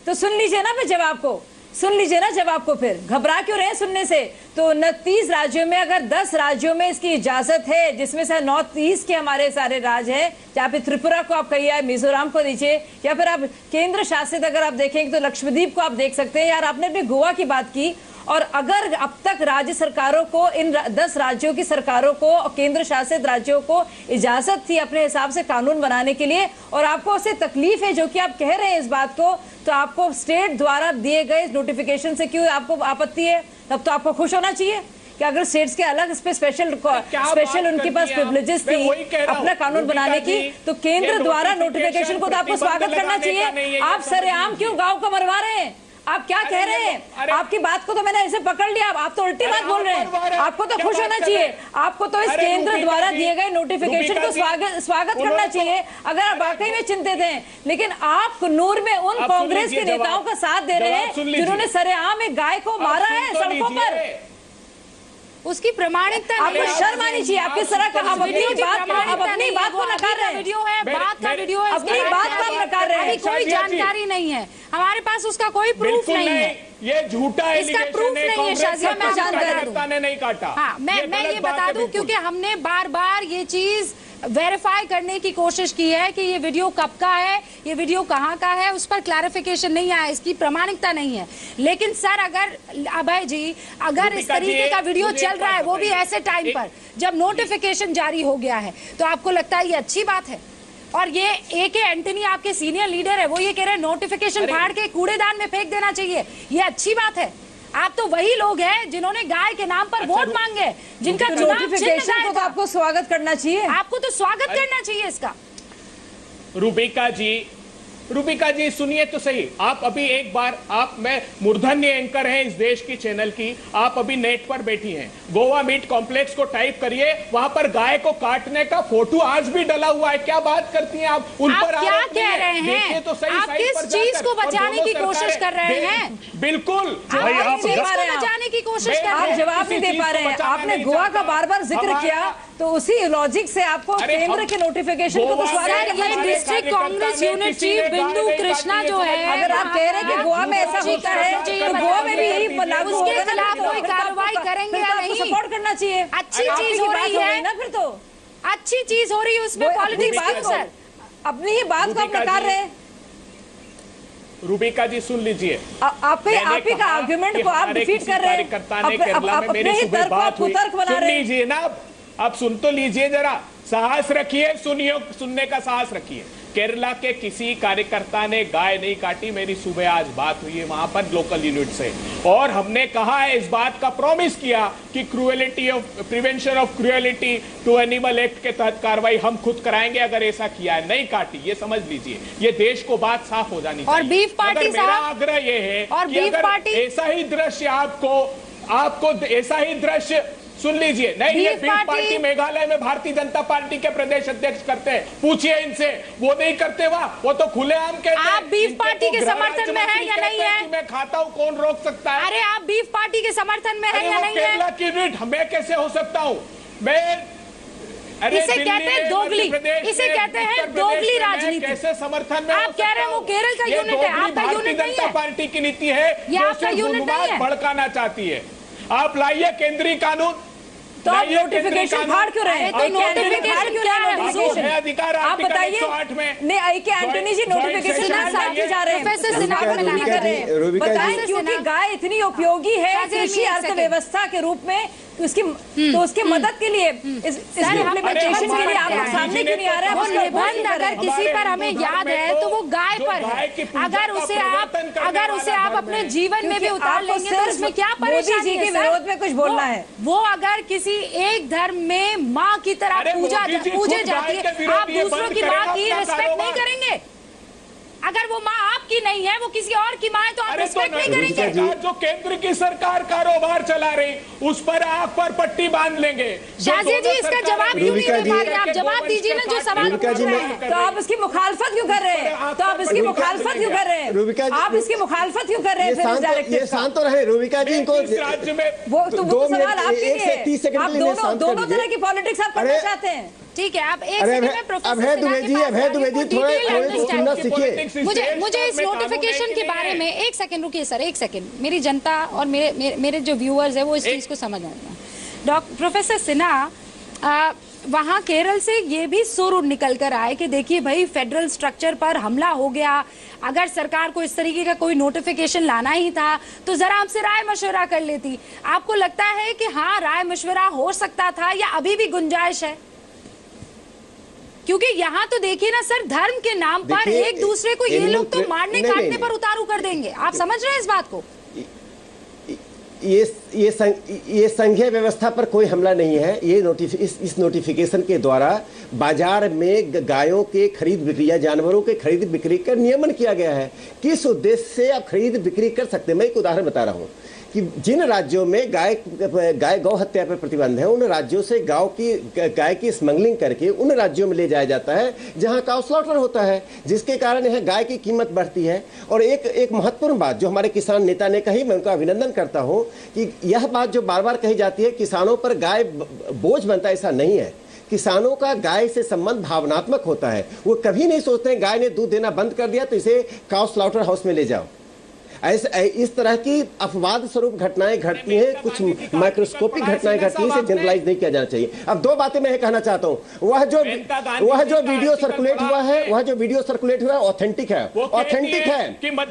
[SPEAKER 11] तो सुन लीजिए ना फिर जवाब को, सुन लीजिए ना जवाब को, फिर घबरा क्यों रहे सुनने से। तो 29 राज्यों में अगर 10 राज्यों में इसकी इजाजत है, जिसमें से नॉर्थ ईस्ट के हमारे सारे राज्य हैं, या फिर त्रिपुरा को आप कहिए, मिजोरम को दीजिए, या फिर आप केंद्र शासित अगर आप देखेंगे तो लक्षद्वीप को आप देख सकते हैं। यार आपने भी गोवा की बात की, और अगर अब तक राज्य सरकारों को, इन 10 राज्यों की सरकारों को, केंद्र शासित राज्यों को इजाजत थी अपने हिसाब से कानून बनाने के लिए, और आपको उससे तकलीफ है जो कि आप कह रहे हैं इस बात को, तो आपको स्टेट द्वारा दिए गए नोटिफिकेशन से क्यों आपको आपत्ति है? तब तो आपको खुश होना चाहिए कि अगर स्टेट्स के अलग इस पे स्पेशल उनके पास प्रिविलेजेस थी अपना कानून बनाने की, तो केंद्र द्वारा नोटिफिकेशन को तो आपको स्वागत करना चाहिए। आप सरेआम क्यों गांव को मरवा रहे हैं? आप क्या कह रहे हैं? आपकी बात को तो मैंने ऐसे पकड़ लिया, आप तो उल्टी बात बोल रहे हैं। आपको तो खुश होना चाहिए, आपको तो इस केंद्र द्वारा दिए गए नोटिफिकेशन को स्वागत करना चाहिए अगर आप वाकई में चिंतित हैं। लेकिन आप कन्नूर में उन कांग्रेस के नेताओं का साथ दे रहे हैं जिन्होंने सरेआम एक गाय को मारा है सड़कों पर। उसकी प्रामाणिकता आपको शर्म आनी चाहिए। आपकी तरह का आप अपनी बात को नकार रहे हैं।
[SPEAKER 1] वीडियो है, बात का वीडियो है,
[SPEAKER 11] अपनी बात को नकार रहे हैं।
[SPEAKER 1] कोई जानकारी नहीं है हमारे पास, उसका कोई प्रूफ नहीं है।
[SPEAKER 9] ये झूठा है,
[SPEAKER 1] इसका प्रूफ नहीं है। शाजिया मैं जानकारी
[SPEAKER 9] नहीं काटा।
[SPEAKER 1] हाँ, मैं ये बता दूं, क्योंकि हमने बार बार ये चीज वेरीफाई करने की कोशिश की है कि ये वीडियो कब का है, ये वीडियो कहाँ का है, उस पर क्लैरिफिकेशन नहीं आया, इसकी प्रामाणिकता नहीं है। लेकिन सर अगर अभय जी, अगर इस तरीके का वीडियो चल रहा है, वो भी ऐसे टाइम पर जब नोटिफिकेशन जारी हो गया है, तो आपको लगता है ये अच्छी बात है? और ये AK एंटनी आपके सीनियर लीडर है, वो ये कह रहे हैं नोटिफिकेशन फाड़ के कूड़ेदान में फेंक देना चाहिए, ये अच्छी बात है? आप तो वही लोग हैं जिन्होंने गाय के नाम पर वोट मांगे, जिनका चुनाव चिन्ह
[SPEAKER 11] को तो आपको स्वागत करना चाहिए।
[SPEAKER 1] आपको तो स्वागत करना चाहिए इसका।
[SPEAKER 9] रूबिका जी सुनिए तो सही। आप अभी एक बार, आप मैं मूर्धन्य एंकर हैं इस देश की चैनल की, आप अभी नेट पर बैठी हैं, गोवा मीट कॉम्प्लेक्स को टाइप करिए, वहां पर गाय को काटने का फोटो आज भी डला हुआ है। क्या बात करती हैं आप? उन पर
[SPEAKER 1] क्या कह रहे हैं?
[SPEAKER 9] तो सही,
[SPEAKER 1] आप किस चीज को बचाने की कोशिश कर रहे हैं?
[SPEAKER 9] बिल्कुल
[SPEAKER 1] बचाने की कोशिश कर रहे हैं,
[SPEAKER 11] आप जवाब नहीं दे पा रहे हैं। आपने गोवा का बार बार जिक्र किया, तो उसी लॉजिक से आपको केंद्र के नोटिफिकेशन को तो स्वागत करना चाहिए।
[SPEAKER 1] डिस्ट्रिक्ट कांग्रेस यूनिट चीफ बिंदु कृष्णा जो है,
[SPEAKER 11] अगर आप कह रहे हैं कि गोवा में ऐसा होता है, तो गोवा में भी यही लागू होगा,
[SPEAKER 1] उसके खिलाफ कोई कार्रवाई करेंगे या नहीं?
[SPEAKER 11] सपोर्ट करना चाहिए।
[SPEAKER 1] अच्छी चीज हो रही है ना, फिर तो अच्छी चीज हो रही है, उसमें पॉलिटिक्स सर
[SPEAKER 11] अपनी ही बात को आप नकार रहे हैं।
[SPEAKER 9] रूबिका जी सुन लीजिए,
[SPEAKER 11] आप ही का आर्गुमेंट को आप डिफीट कर रहे हैं, अपने ही तर्क को आप कुतर्क बना रहे हैं।
[SPEAKER 9] लीजिए ना, आप सुन तो लीजिए, जरा साहस रखिए, सुनने का साहस रखिए। केरला के किसी कार्यकर्ता ने गाय नहीं काटी, मेरी सुबह आज बात हुई है वहां पर लोकल यूनिट से, और हमने कहा है, इस बात का प्रॉमिस किया कि prevention of cruelty to animal act के तहत कार्रवाई हम खुद कराएंगे अगर ऐसा किया है। नहीं काटी, ये समझ लीजिए, ये देश को बात साफ हो जानी चाहिए।
[SPEAKER 1] और बीफ पार्टी
[SPEAKER 9] मेरा आग्रह ये है कि अगर ऐसा ही दृश्य आपको ऐसा ही दृश्य सुन लीजिए, नहीं ये बीफ पार्टी मेघालय में भारतीय जनता पार्टी के प्रदेश अध्यक्ष करते हैं, पूछिए इनसे, वो नहीं करते, वो तो खुलेआम कहते हैं।
[SPEAKER 1] आप बीफ पार्टी के समर्थन में है या नहीं है?
[SPEAKER 9] मैं खाता हूं, कौन रोक सकता है?
[SPEAKER 1] अरे आप बीफ पार्टी के समर्थन में है या नहीं है?
[SPEAKER 9] केरला की नीट मैं कैसे हो सकता हूं? मैं
[SPEAKER 1] इसे कहते हैं दोगली, इसे कहते हैं दोगली राजनीति।
[SPEAKER 13] कैसे समर्थन में
[SPEAKER 1] आप कह रहे हैं वो केरल का यूनिट है, आपका यूनिट नहीं है।
[SPEAKER 13] पार्टी की नीति है,
[SPEAKER 1] ये आपका यूनिट नहीं है,
[SPEAKER 13] भड़काना चाहती है। आप लाइए केंद्रीय कानून,
[SPEAKER 11] तो आप नोटिफिकेशन फाड़ क्यों रहे हैं?
[SPEAKER 1] तो नोटिफिकेशन क्या है?
[SPEAKER 13] अधिकार
[SPEAKER 11] आप बताइए। नहीं, आई के एंटनी जी नोटिफिकेशन साथ ही जा रहे हैं,
[SPEAKER 1] प्रोफेसर सिन्हा को नहीं कर रहे हैं।
[SPEAKER 11] बताइए, क्योंकि गाय इतनी उपयोगी है कृषि अर्थव्यवस्था के रूप में, तो उसके मदद के लिए इस इम्प्लीमेंटेशन के लिए आप लोग सामने क्यों नहीं आ रहे हैं?
[SPEAKER 1] वो निबंध अगर किसी पर हमें याद है तो वो गाय पर है। अगर उसे आप अपने जीवन में भी उतार लेंगे तो इसमें क्या परेशानी है?
[SPEAKER 11] मोदी जी के विरोध में कुछ बोलना है।
[SPEAKER 1] वो अगर किसी एक धर्म में माँ की तरह पूजे जाती है, आप दूसरों की माँ की रिस्पेक्ट नहीं करेंगे? अगर वो माँ आपकी नहीं है, वो किसी और की माँ है, तो आप रिस्पेक्ट नहीं करेंगे?
[SPEAKER 13] जो केंद्र की सरकार कारोबार चला रही उस पर आंख पर पट्टी बांध लेंगे।
[SPEAKER 1] शाजी जी, इसका जवाब क्यों नहीं दे पा रहे? आप जवाब दीजिए ना जो सवाल पूछ रहे हैं।
[SPEAKER 11] तो आप इसकी मुखालफत क्यों कर रहे हैं? तो आप इसकी मुखालफत क्यों कर रहे हैं? आप इसकी मुखालफत क्यों कर रहे हैं?
[SPEAKER 10] ये शांत तो रहे रूबिका जी को।
[SPEAKER 13] राज्य में
[SPEAKER 11] वो सवाल आपके लिए, आप दोनों तरह की पॉलिटिक्स आप करना चाहते हैं।
[SPEAKER 1] ठीक है, आप एक सेकंड में प्रोफेसर
[SPEAKER 10] अभय दुबे जी थोड़ा सुनना सीखिए।
[SPEAKER 1] मुझे इस नोटिफिकेशन के बारे में एक सेकंड रुकिए सर, एक सेकंड। मेरी जनता और मेरे जो व्यूअर्स है वो इस चीज को समझ रहे हैं। प्रोफेसर सिन्हा, वहां केरल से ये भी सुर निकल कर आए कि देखिए भाई, फेडरल स्ट्रक्चर पर हमला हो गया, अगर सरकार को इस तरीके का कोई नोटिफिकेशन लाना ही था तो जरा हमसे राय मशवरा कर लेती। आपको लगता है कि हाँ, राय मशवरा हो सकता था या अभी भी गुंजाइश है? क्योंकि यहाँ तो देखिए ना सर, धर्म के नाम पर एक दूसरे को ये लोग तो मारने काटने पर उतारू कर देंगे। आप समझ रहे हैं इस बात को?
[SPEAKER 10] ये संघीय व्यवस्था पर कोई हमला नहीं है। ये इस नोटिफिकेशन के द्वारा बाजार में गायों के खरीद बिक्री या जानवरों के खरीद बिक्री का नियमन किया गया है। किस उद्देश्य से आप खरीद बिक्री कर सकते हैं? मैं एक उदाहरण बता रहा हूँ कि जिन राज्यों में गाय गौ हत्या पर प्रतिबंध है, उन राज्यों से गाय की स्मगलिंग करके उन राज्यों में ले जाया जाता है जहां काउ स्लॉटर होता है, जिसके कारण यह गाय की कीमत बढ़ती है। और एक महत्वपूर्ण बात जो हमारे किसान नेता ने कही, मैं उनका अभिनंदन करता हूं कि यह बात जो बार बार कही जाती है किसानों पर गाय बोझ बनता है, ऐसा नहीं है। किसानों का गाय से संबंध भावनात्मक होता है। वो कभी नहीं सोचते हैं गाय ने दूध देना बंद कर दिया तो इसे काउ स्लॉटर हाउस में ले जाओ। इस तरह की अपवाद स्वरूप घटनाएं घटती हैं, कुछ माइक्रोस्कोपिक घटनाएं घटती हैं, इसे जनरलाइज नहीं किया जाना चाहिए। अब दो बातें मैं कहना चाहता हूं। वह जो वीडियो सर्कुलेट हुआ है ऑथेंटिक है।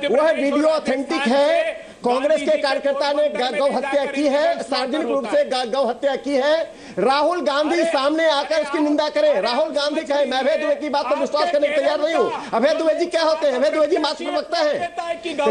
[SPEAKER 10] वह वीडियो ऑथेंटिक है। कांग्रेस के कार्यकर्ता ने गौ हत्या की है, सार्वजनिक रूप से गौ हत्या की है। राहुल गांधी सामने आकर उसकी निंदा करें। राहुल गांधी कहे मैं अभय दुबे की बात पर विश्वास करने को तैयार नहीं हूं। अभय दुबे जी क्या होते हैं? अभय दुबे जी मात्र प्रवक्ता है।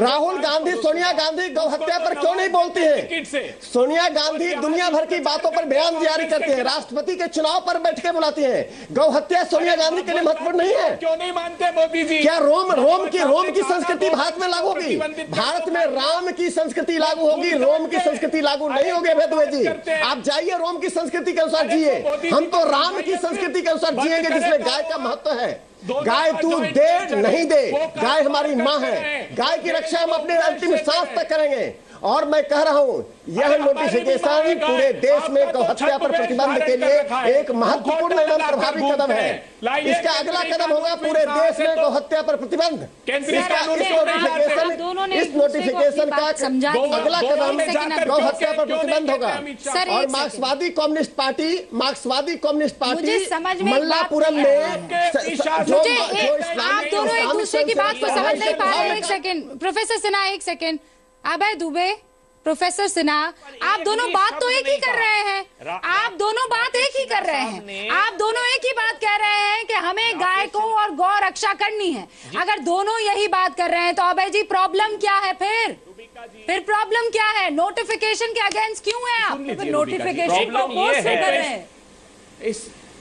[SPEAKER 10] राहुल गांधी, सोनिया गांधी गौ हत्या पर क्यों नहीं बोलती है? सोनिया गांधी दुनिया भर की बातों पर बयान जारी करते हैं, राष्ट्रपति के चुनाव पर बैठकें बुलाती हैं। गौ हत्या सोनिया गांधी के लिए महत्वपूर्ण नहीं है?
[SPEAKER 13] क्यों नहीं मानते मोदी जी?
[SPEAKER 10] क्या रोम की संस्कृति भारत में लागू होगी? भारत में राम की संस्कृति लागू होगी, रोम की संस्कृति लागू नहीं होगी। अभय दुबे जी, आप जाइए रोम की संस्कृति के अनुसार जिए। हम तो राम की संस्कृति के अनुसार जिएंगे जिसमें गाय का महत्व है। गाय दूध दे नहीं दे, गाय हमारी माँ है। गाय की रक्षा हम अपने अंतिम सांस तक करेंगे। और मैं कह रहा हूं, यह नोटिफिकेशन पूरे देश में गौ हत्या पर प्रतिबंध के लिए एक महत्वपूर्ण एवं प्रभावी कदम है। इसका अगला कदम होगा पूरे देश में गौ हत्या पर प्रतिबंध। इस नोटिफिकेशन का अगला कदम गौ हत्या पर प्रतिबंध होगा। और मार्क्सवादी कम्युनिस्ट पार्टी मल्लापुरम में
[SPEAKER 1] आप दोनों एक दूसरे की बात को समझ नहीं पा रहे। एक सेकंड प्रोफेसर सिन्हा, एक सेकंड। अभय दुबे, प्रोफेसर सिन्हा, आप दोनों बात तो एक ही कर रहे हैं। आप दोनों बात एक ही कर रहे हैं। आप दोनों एक ही बात कह रहे हैं कि हमें गाय को और गौ रक्षा करनी है। अगर दोनों यही बात कर रहे हैं तो अभय जी प्रॉब्लम क्या है? फिर प्रॉब्लम क्या है? नोटिफिकेशन के अगेंस्ट क्यों है आप?
[SPEAKER 11] नोटिफिकेशन को अपोज कर रहे हैं।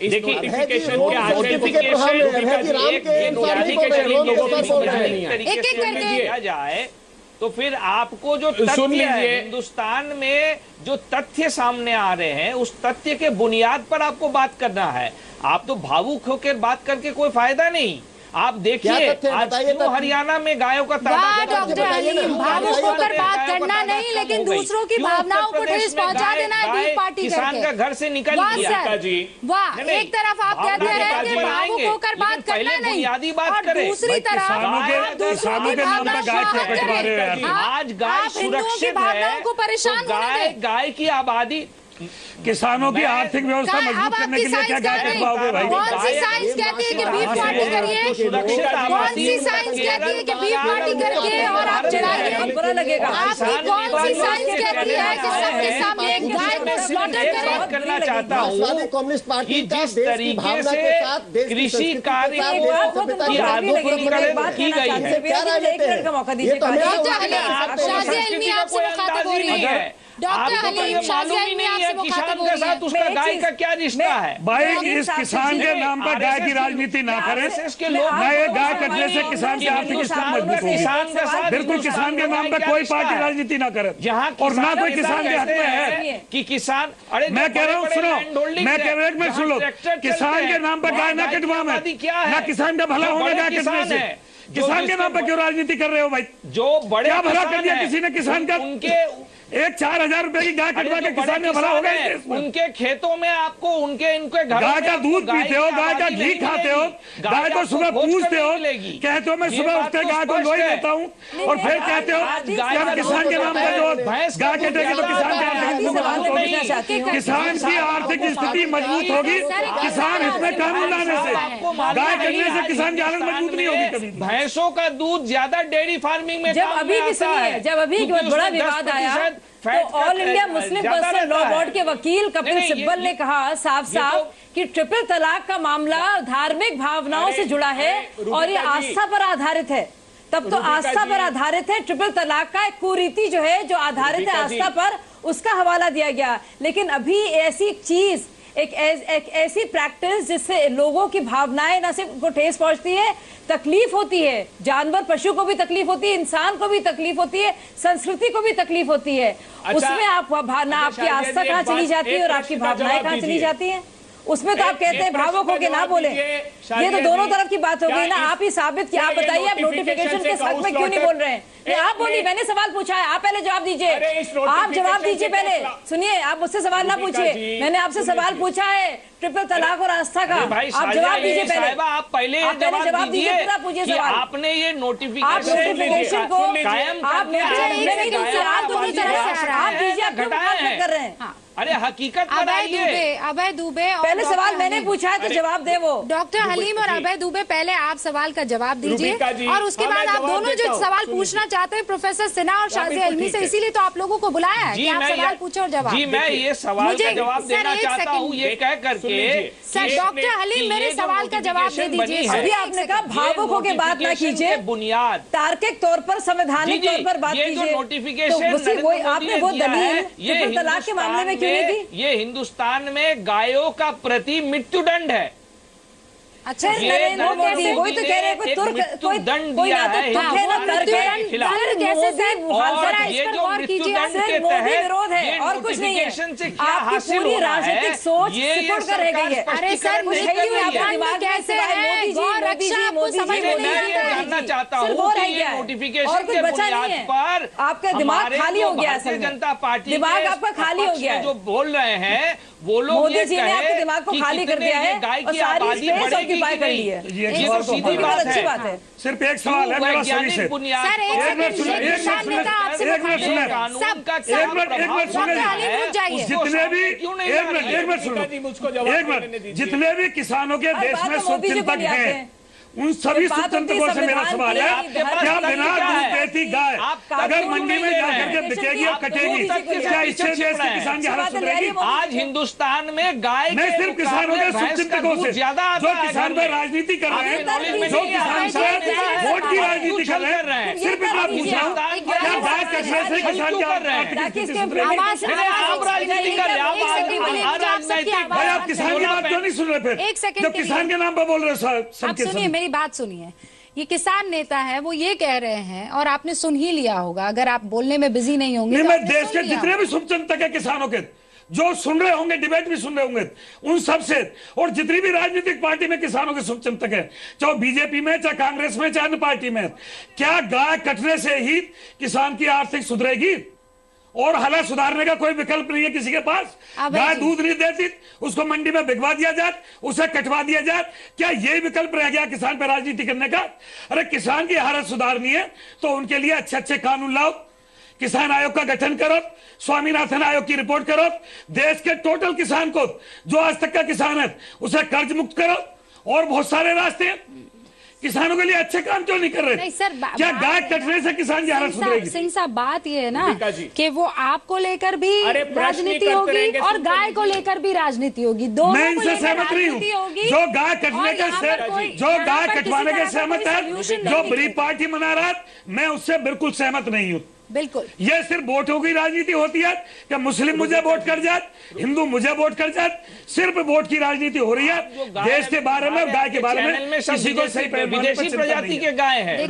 [SPEAKER 5] देखिए एक एक करके जाए तो फिर आपको जो तथ्य है, हिंदुस्तान में जो तथ्य सामने आ रहे हैं उस तथ्य के बुनियाद पर आपको बात करना है। आप तो भावुक होकर बात करके कोई फायदा नहीं। आप देखिए आज क्यों हरियाणा में गायों का तादाद
[SPEAKER 1] डॉक्टर हलीम, भावुक होकर बात करना नहीं, लेकिन दूसरों की भावनाओं को ठेस पहुंचा देना है बीफ पार्टी करके।
[SPEAKER 5] किसान का घर से निकल गया जी।
[SPEAKER 1] वाह, एक तरफ आप कहते हैं कि भावुक होकर बात करना नहीं, और दूसरी तरफ
[SPEAKER 12] किसानों के नाम पर गाय क्यों कटवा रहे हैं?
[SPEAKER 5] आज गाय सुरक्षित है
[SPEAKER 1] को परेशान
[SPEAKER 5] गाय की आबादी,
[SPEAKER 12] किसानों की आर्थिक व्यवस्था मजबूत करने के लिए क्या गाय कटवाओगे भाई?
[SPEAKER 1] कौन सी साइंस कहती है कि बीफ पार्टी करिए? कौन सी साइंस कहती है कि बीफ पार्टी करके और आप चलाइए?
[SPEAKER 11] बुरा लगेगा।
[SPEAKER 1] आपकी कौन सी साइंस कहती है कि सबके सामने एक गाय को स्लॉटर करें?
[SPEAKER 5] करना चाहता हूँ
[SPEAKER 10] कम्युनिस्ट पार्टी
[SPEAKER 5] जिस तरीके से कृषि कार्य की आधुनिकीकरण की गई है,
[SPEAKER 1] डॉक्टर हलीम,
[SPEAKER 5] मालूम ही नहीं है किसान के साथ उसका गाय का क्या रिश्ता है।
[SPEAKER 12] भाई इस किसान के नाम पर गाय की राजनीति ना करें, नए गाय कटने से किसान की आर्थिक स्थिति मजबूत होगी। बिल्कुल किसान के नाम पर कोई पार्टी राजनीति ना करे, और ना कोई किसान के हक में है
[SPEAKER 5] कि किसान, अरे
[SPEAKER 12] मैं कह रहा हूँ सुनो, मैं कह रहा हूँ सुन लो, किसान के नाम पर गाय ना कटवा में, ना किसान का भला होगा गाय कटने से। किसान के नाम पर क्यों राजनीति कर रहे हो भाई?
[SPEAKER 5] जो बड़े
[SPEAKER 12] क्या भला कर दिया किसी ने किसान का?
[SPEAKER 5] उनके
[SPEAKER 12] एक 4,000 रुपए की गाय कटवा के किसान में भला होगा?
[SPEAKER 5] उनके खेतों में आपको उनके
[SPEAKER 12] गाय का दूध पीते हो, गाय का घी खाते हो, गाय को सुबह पूछते हो, कहते हो मैं सुबह उठते गाय को लोही देता हूँ, और फिर कहते हो कि अब किसान के नाम पर जो गाय कटेगी तो किसान की आर्थिक स्थिति मजबूत होगी। किसान की आर्थिक स्थिति मजबूत होगी किसान इसमें कानून लाने से। गाय कटने से किसान की हालत मजबूत नहीं होगी कभी।
[SPEAKER 5] भैंसों का दूध ज्यादा डेयरी फार्मिंग में
[SPEAKER 11] जब अभी बड़ा विवाद आया तो all India Muslim personal law board के वकील कपिल सिब्बल ने कहा साफ साफ कि ट्रिपल तलाक का मामला धार्मिक भावनाओं से जुड़ा है और ये आस्था पर आधारित है। तब तो आस्था पर आधारित है, ट्रिपल तलाक का एक कुरीति जो है जो आधारित है आस्था पर, उसका हवाला दिया गया। लेकिन अभी ऐसी चीज, एक ऐसी प्रैक्टिस जिससे लोगों की भावनाएं न सिर्फ को ठेस पहुंचती है, तकलीफ होती है, जानवर पशु को भी तकलीफ होती है, इंसान को भी तकलीफ होती है, संस्कृति को भी तकलीफ होती है। उसमें आप भावना, आपकी आस्था कहाँ चली जाती है और आपकी भावनाएं कहाँ चली जाती हैं? उसमें तो आप कहते हैं भावुक होके ना बोले। ये तो दोनों तरफ की बात हो गई ना। आप ही साबित किया, आप बताइए आप नोटिफिकेशन के हक में क्यों नहीं बोल रहे हैं? आप बोलिए, मैंने सवाल पूछा है, आप पहले जवाब दीजिए। आप जवाब दीजिए पहले, सुनिए, आप मुझसे सवाल ना पूछिए, मैंने आपसे सवाल पूछा है ट्रिपल तलाक और आस्था का। आप जवाब दीजिए पहले,
[SPEAKER 5] आप पहले जवाब दीजिए कि आपने ये नोटिफिकेशन
[SPEAKER 11] को कायम कर रहे हैं।
[SPEAKER 5] अरे हकीकत बताइए।
[SPEAKER 1] अभय दुबे
[SPEAKER 11] पहले सवाल मैंने पूछा है तो जवाब दे वो।
[SPEAKER 1] डॉक्टर हलीम और अभय दुबे, पहले आप सवाल का जवाब दीजिए और उसके बाद आप दोनों जो सवाल पूछना चाहते हैं प्रोफेसर सिन्हा और शाज़िया इल्मी से, इसीलिए तो आप लोगों को बुलाया है कि आप सवाल पूछो और जवाब।
[SPEAKER 5] जी मैं ये सवाल का जवाब देना चाहता हूँ, ये कह करके
[SPEAKER 1] सर डॉक्टर हलीम मेरे सवाल का जवाब दे दीजिए।
[SPEAKER 11] अभी आपने कहा भावुक होकर बात ना कीजिए,
[SPEAKER 5] बुनियाद
[SPEAKER 11] तार्किक तौर पर, संवैधानिक तौर पर बात कीजिए।
[SPEAKER 5] नोटिफिकेशन
[SPEAKER 11] आपने वो दलील ट्रिपल तलाक के मामले में क्यों नहीं दी?
[SPEAKER 5] ये हिंदुस्तान में गायों का प्रति मृत्युदंड है।
[SPEAKER 11] अच्छा नरेंद्र मोदी वही तो कह रहे हैं कोई
[SPEAKER 5] दंड दिया है
[SPEAKER 11] विरोध है और कुछ नहीं है। आपकी पूरी राजनीतिक सोच सिकुड़ कर रह गई है।
[SPEAKER 1] अरे सर मुझे कैसे
[SPEAKER 5] जानना चाहता हूँ नोटिफिकेशन के बुनियाद पर
[SPEAKER 11] आपका दिमाग खाली हो गया,
[SPEAKER 5] जनता पार्टी
[SPEAKER 11] दिमाग आपका खाली हो गया,
[SPEAKER 5] जो बोल रहे हैं वो लोग
[SPEAKER 11] मोदी जी ने आपके दिमाग को खाली कर दिया है
[SPEAKER 5] गाय
[SPEAKER 11] और
[SPEAKER 5] की
[SPEAKER 11] सारी
[SPEAKER 5] आबादी
[SPEAKER 11] स्पेस
[SPEAKER 5] बढ़ेगी
[SPEAKER 11] ऑक्यूपाई कर ली है।
[SPEAKER 5] ये तो सीधी बात
[SPEAKER 11] अच्छी बात है।
[SPEAKER 12] सिर्फ एक सवाल है मेरा सभी से।
[SPEAKER 1] सर एक मिनट
[SPEAKER 12] जितने भी किसानों के देश में शुभचिंतक हैं उन सभी शुभचिंतकों से मेरा सवाल है, क्या बिना दूध देती गाय अगर मंडी में जाकर के बिकेगी और कटेगी, क्या इससे देश के किसान की हालत सुधरेगी?
[SPEAKER 5] आज हिंदुस्तान में गाय
[SPEAKER 12] नहीं सिर्फ किसानों के शुभचिंतकों से, जो किसान पर राजनीति कर रहे हैं, जो किसान पर वोट की राजनीति कर रहे हैं, सिर्फ इतना पूछ रहा हूँ क्या गाय कटने से किसान की आर्थिक स्थिति सुधरेगी? भाई आप किसान की बात क्यों नहीं सुन रहे? फिर जब किसान के नाम पर बोल रहे
[SPEAKER 1] सुनिए मेरी बात सुनिए। ये किसान नेता है, वो ये कह रहे हैं और आपने सुन ही लिया होगा, अगर आप बोलने में बिजी नहीं होंगे।
[SPEAKER 12] मैं देश के जितने भी शुभचिंतक है किसानों के जो सुन रहे होंगे, डिबेट भी सुन रहे होंगे, उन सब से, और जितनी भी राजनीतिक पार्टी में किसानों के शुभचिंतक है, चाहे बीजेपी में, चाहे कांग्रेस में, चाहे अन्य पार्टी में, क्या गाय कटने से ही किसान की आर्थिक सुधरेगी? और हालत सुधारने का कोई विकल्प नहीं है किसी के पास। गाय दूध नहीं देती, उसको मंडी में बिकवा दिया जाए, उसे कटवा दिया जाए, क्या यही विकल्प रह गया किसान पर राजनीति करने का? अरे किसान की हालत सुधारनी है तो उनके लिए अच्छे अच्छे कानून लाओ, किसान आयोग का गठन करो, स्वामीनाथन आयोग की रिपोर्ट करो, देश के टोटल किसान को, जो आज तक का किसान है, उसे कर्ज मुक्त करो, और बहुत सारे रास्ते हैं। किसानों के लिए अच्छे काम क्यों नहीं कर रहे?
[SPEAKER 1] नहीं सर,
[SPEAKER 12] क्या गाय कटने से किसान की हालत सुधरेगी?
[SPEAKER 1] सिंह साहब, बात ये है ना कि वो आपको लेकर भी राजनीति होगी और गाय को लेकर भी राजनीति होगी, दोनों
[SPEAKER 12] मैं इनसे सहमत नहीं हूँ। जो गाय कटने के जो गाय कटवाने के सहमत है, जो बड़ी पार्टी मना रहा है, मैं उससे बिल्कुल सहमत नहीं हूँ।
[SPEAKER 1] बिल्कुल,
[SPEAKER 12] ये सिर्फ वोटों की राजनीति होती है कि मुस्लिम मुझे वोट कर जाए, हिंदू मुझे वोट कर जाए, सिर्फ वोट की राजनीति हो रही है। देश के बारे में, गाय के बारे में किसी को सही
[SPEAKER 5] विदेशी प्रजाति के गाय हैं।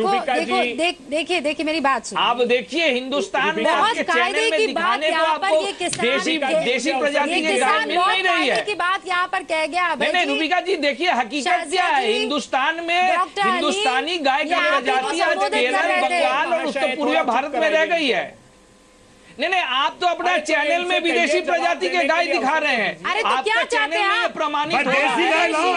[SPEAKER 1] देखिए मेरी बात सुनिए।
[SPEAKER 5] आप देखिए हिंदुस्तान में
[SPEAKER 1] बहुत
[SPEAKER 5] आपके
[SPEAKER 1] कायदे
[SPEAKER 5] चैनल में
[SPEAKER 1] की
[SPEAKER 5] दिखाने
[SPEAKER 1] बात
[SPEAKER 5] को
[SPEAKER 1] यहाँ पर
[SPEAKER 5] आपको
[SPEAKER 1] ये किसान
[SPEAKER 5] देशी प्रजाति के गाय मिल नहीं रही है।
[SPEAKER 1] की बात यहाँ पर कह गया।
[SPEAKER 5] नहीं रूबिका जी, देखिए हकीकत क्या है, हिंदुस्तान में हिंदुस्तानी गाय का प्रजाति आज केरल, बंगाल और उत्तर पूर्वी भारत में रह गई है। नहीं, आप तो अपना चैनल में विदेशी प्रजाति के गाय दिखा रहे हैं।
[SPEAKER 1] अरे तो क्या चाहते हैं आप?
[SPEAKER 12] देसी
[SPEAKER 5] प्रमाणित
[SPEAKER 12] गाय लाओ,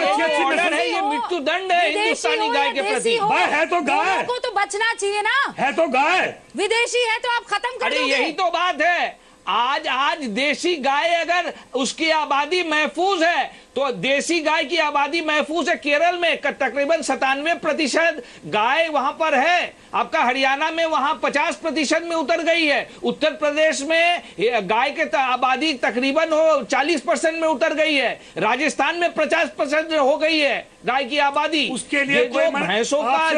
[SPEAKER 5] ऑर्डर है, ये मृत्यु दंड है हिंदुस्तानी गाय के प्रति।
[SPEAKER 12] है तो गाय
[SPEAKER 1] को तो बचना चाहिए ना,
[SPEAKER 12] है तो गाय,
[SPEAKER 1] विदेशी है तो आप खत्म कर दोगे।
[SPEAKER 5] यही तो बात है। आज देशी गाय अगर उसकी आबादी महफूज है तो देशी गाय की आबादी महफूज है। केरल में तकरीबन 97% गाय वहां पर है। आपका हरियाणा में वहां 50% में उतर गई है। उत्तर प्रदेश में गाय के आबादी तकरीबन 40% में उतर गई है। राजस्थान में 50% हो गई है गाय की आबादी।
[SPEAKER 12] उसके लिए
[SPEAKER 5] जो भैंसों का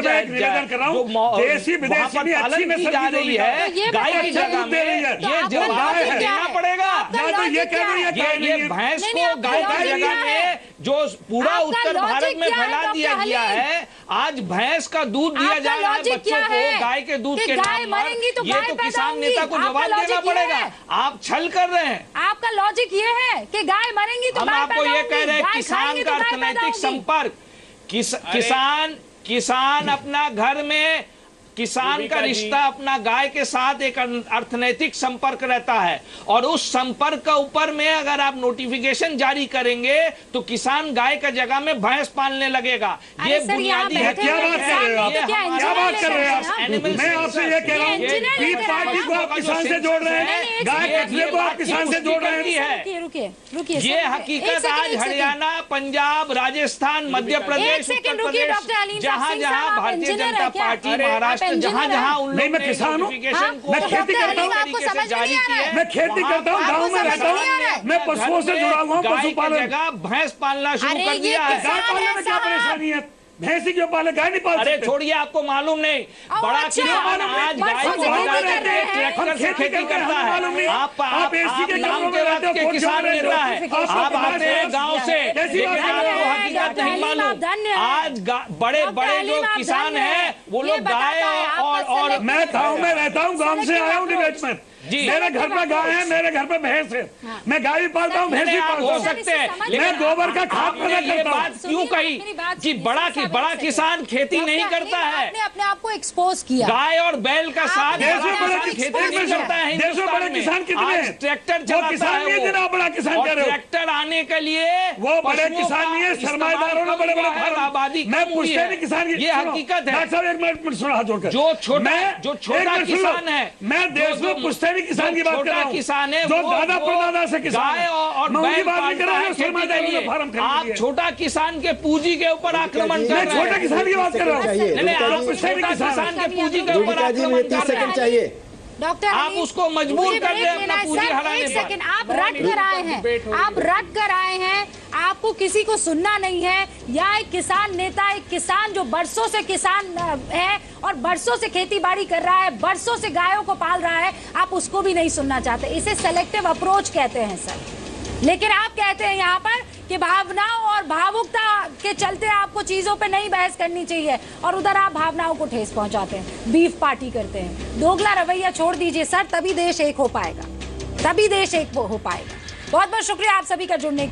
[SPEAKER 12] देशी विदेशी में
[SPEAKER 5] पालन की जा रही है, गाय की जगह में ये जवाब देना पड़ेगा। ये भैंस को गाय की जगह में जो पूरा उत्तर भारत में फैला दिया गया है, आज भैंस का दूध दिया जा रहा है बच्चों को गाय के दूध के नाम पर, ये तो किसान नेता को जवाब देना पड़ेगा। आप छल कर रहे हैं।
[SPEAKER 1] आपका लॉजिक ये है कि गाय मरेंगी तो
[SPEAKER 5] हम आपको ये कह रहे हैं, किसान का अर्थनैतिक संपर्क, किसान अपना घर में, किसान का रिश्ता अपना गाय के साथ एक अर्थनैतिक संपर्क रहता है, और उस संपर्क का ऊपर में अगर आप नोटिफिकेशन जारी करेंगे तो किसान गाय का जगह में भैंस पालने लगेगा। ये बुनियादी है।
[SPEAKER 12] क्या बात कर रहे हो आप? क्या बात कर रहे हैं आप? मैं आपसे ये कह रहा हूँ, बीफ पार्टी को आप किसान से जोड़ रहे हैं, गाय कटने को आप किसान से जोड़ रहे हैं।
[SPEAKER 1] रुकिए,
[SPEAKER 5] ये हकीकत आज हरियाणा, पंजाब, राजस्थान, मध्य प्रदेश, उत्तर प्रदेश, जहाँ जहाँ भारतीय जनता पार्टी, महाराष्ट्र, जहाँ जहाँ उन
[SPEAKER 12] नहीं, मैं किसान हूँ, मैं खेती करता हूँ,
[SPEAKER 5] जारी की है,
[SPEAKER 12] मैं खेती करता हूँ, गाँव में रहता हूँ, मैं पशुओं से जुड़ा हुआ हूँ, पशुपालन।
[SPEAKER 5] भैंस पालना शुरू कर दिया है।
[SPEAKER 12] गाय पालने में क्या परेशानी है? भैंसी क्यों पाले, गाय नहीं पाल सकते?
[SPEAKER 5] अरे छोड़िए, आपको मालूम नहीं, बड़ा किसान आज गाय को ट्रैक्टर से खेती करता है। आप नाम के रात के किसान नेता है, आप आते हैं गांव से, लेकिन आपको हकीकत नहीं मालूम। आज बड़े बड़े जो किसान हैं वो लोग गाय और
[SPEAKER 12] मैं गाँव में रहता हूँ, गाँव से आया हूँ डिबेट में। मेरे घर पे गाय है, मेरे घर पे भैंस है, मैं गाय भी पालता हूँ, भैंस भी पालता हूँ।
[SPEAKER 5] हो सकते हैं,
[SPEAKER 12] मैं गोबर का खाद पैदा करता हूँ।
[SPEAKER 5] बात क्यों कही कि बड़ा किसान खेती नहीं करता है?
[SPEAKER 1] आपने अपने आप को एक्सपोज किया।
[SPEAKER 5] गाय और बैल का साथ
[SPEAKER 12] देश में बड़े
[SPEAKER 5] खेती नहीं करता है।
[SPEAKER 12] देश में बड़े किसान कितने हैं?
[SPEAKER 5] ट्रैक्टर चलाता है,
[SPEAKER 12] बड़ा किसान कह रहे हो।
[SPEAKER 5] ट्रैक्टर आने के लिए
[SPEAKER 12] वो बड़े किसान नहीं है, सरमाएदारों ने बड़े बड़े
[SPEAKER 5] आबादी।
[SPEAKER 12] मैं पूछते नहीं किसान की,
[SPEAKER 5] ये हकीकत है।
[SPEAKER 12] डॉक्टर साहब एक मिनट सुनो, हाथ जोड़कर।
[SPEAKER 5] जो छोटा किसान है,
[SPEAKER 12] मैं देश में पूछते नहीं किसान की बात कर रहा हूं।
[SPEAKER 5] किसान है,
[SPEAKER 12] जो दादा परदादा से किसान है,
[SPEAKER 5] और बैल पालता है खेती के लिए। आप छोटा किसान के पूंजी के ऊपर आक्रमण कर रहे हैं।
[SPEAKER 12] मैं छोटा किसान की बात कर रहा हूँ।
[SPEAKER 5] नहीं, आप छोटा किसान के पूंजी के ऊपर आक्रमण कर रहे हैं।
[SPEAKER 1] डॉक्टर
[SPEAKER 5] आप उसको मजबूर कर रहे हैं अपना पूंजी हराने पर।
[SPEAKER 1] सेकंड, आप रट कर आए हैं, आप रट कर आए हैं, आपको किसी को सुनना नहीं है। या एक किसान नेता, एक किसान जो बरसों से किसान है और बरसों से खेती बाड़ी कर रहा है, बरसों से गायों को पाल रहा है, आप उसको भी नहीं सुनना चाहते। इसे सेलेक्टिव अप्रोच कहते हैं सर। लेकिन आप कहते हैं यहाँ पर कि भावनाओं और भावुकता के चलते आपको चीजों पे नहीं बहस करनी चाहिए, और उधर आप भावनाओं को ठेस पहुंचाते हैं, बीफ पार्टी करते हैं। दोगला रवैया छोड़ दीजिए सर, तभी देश एक हो पाएगा, तभी देश एक हो पाएगा। बहुत बहुत शुक्रिया आप सभी का जुड़ने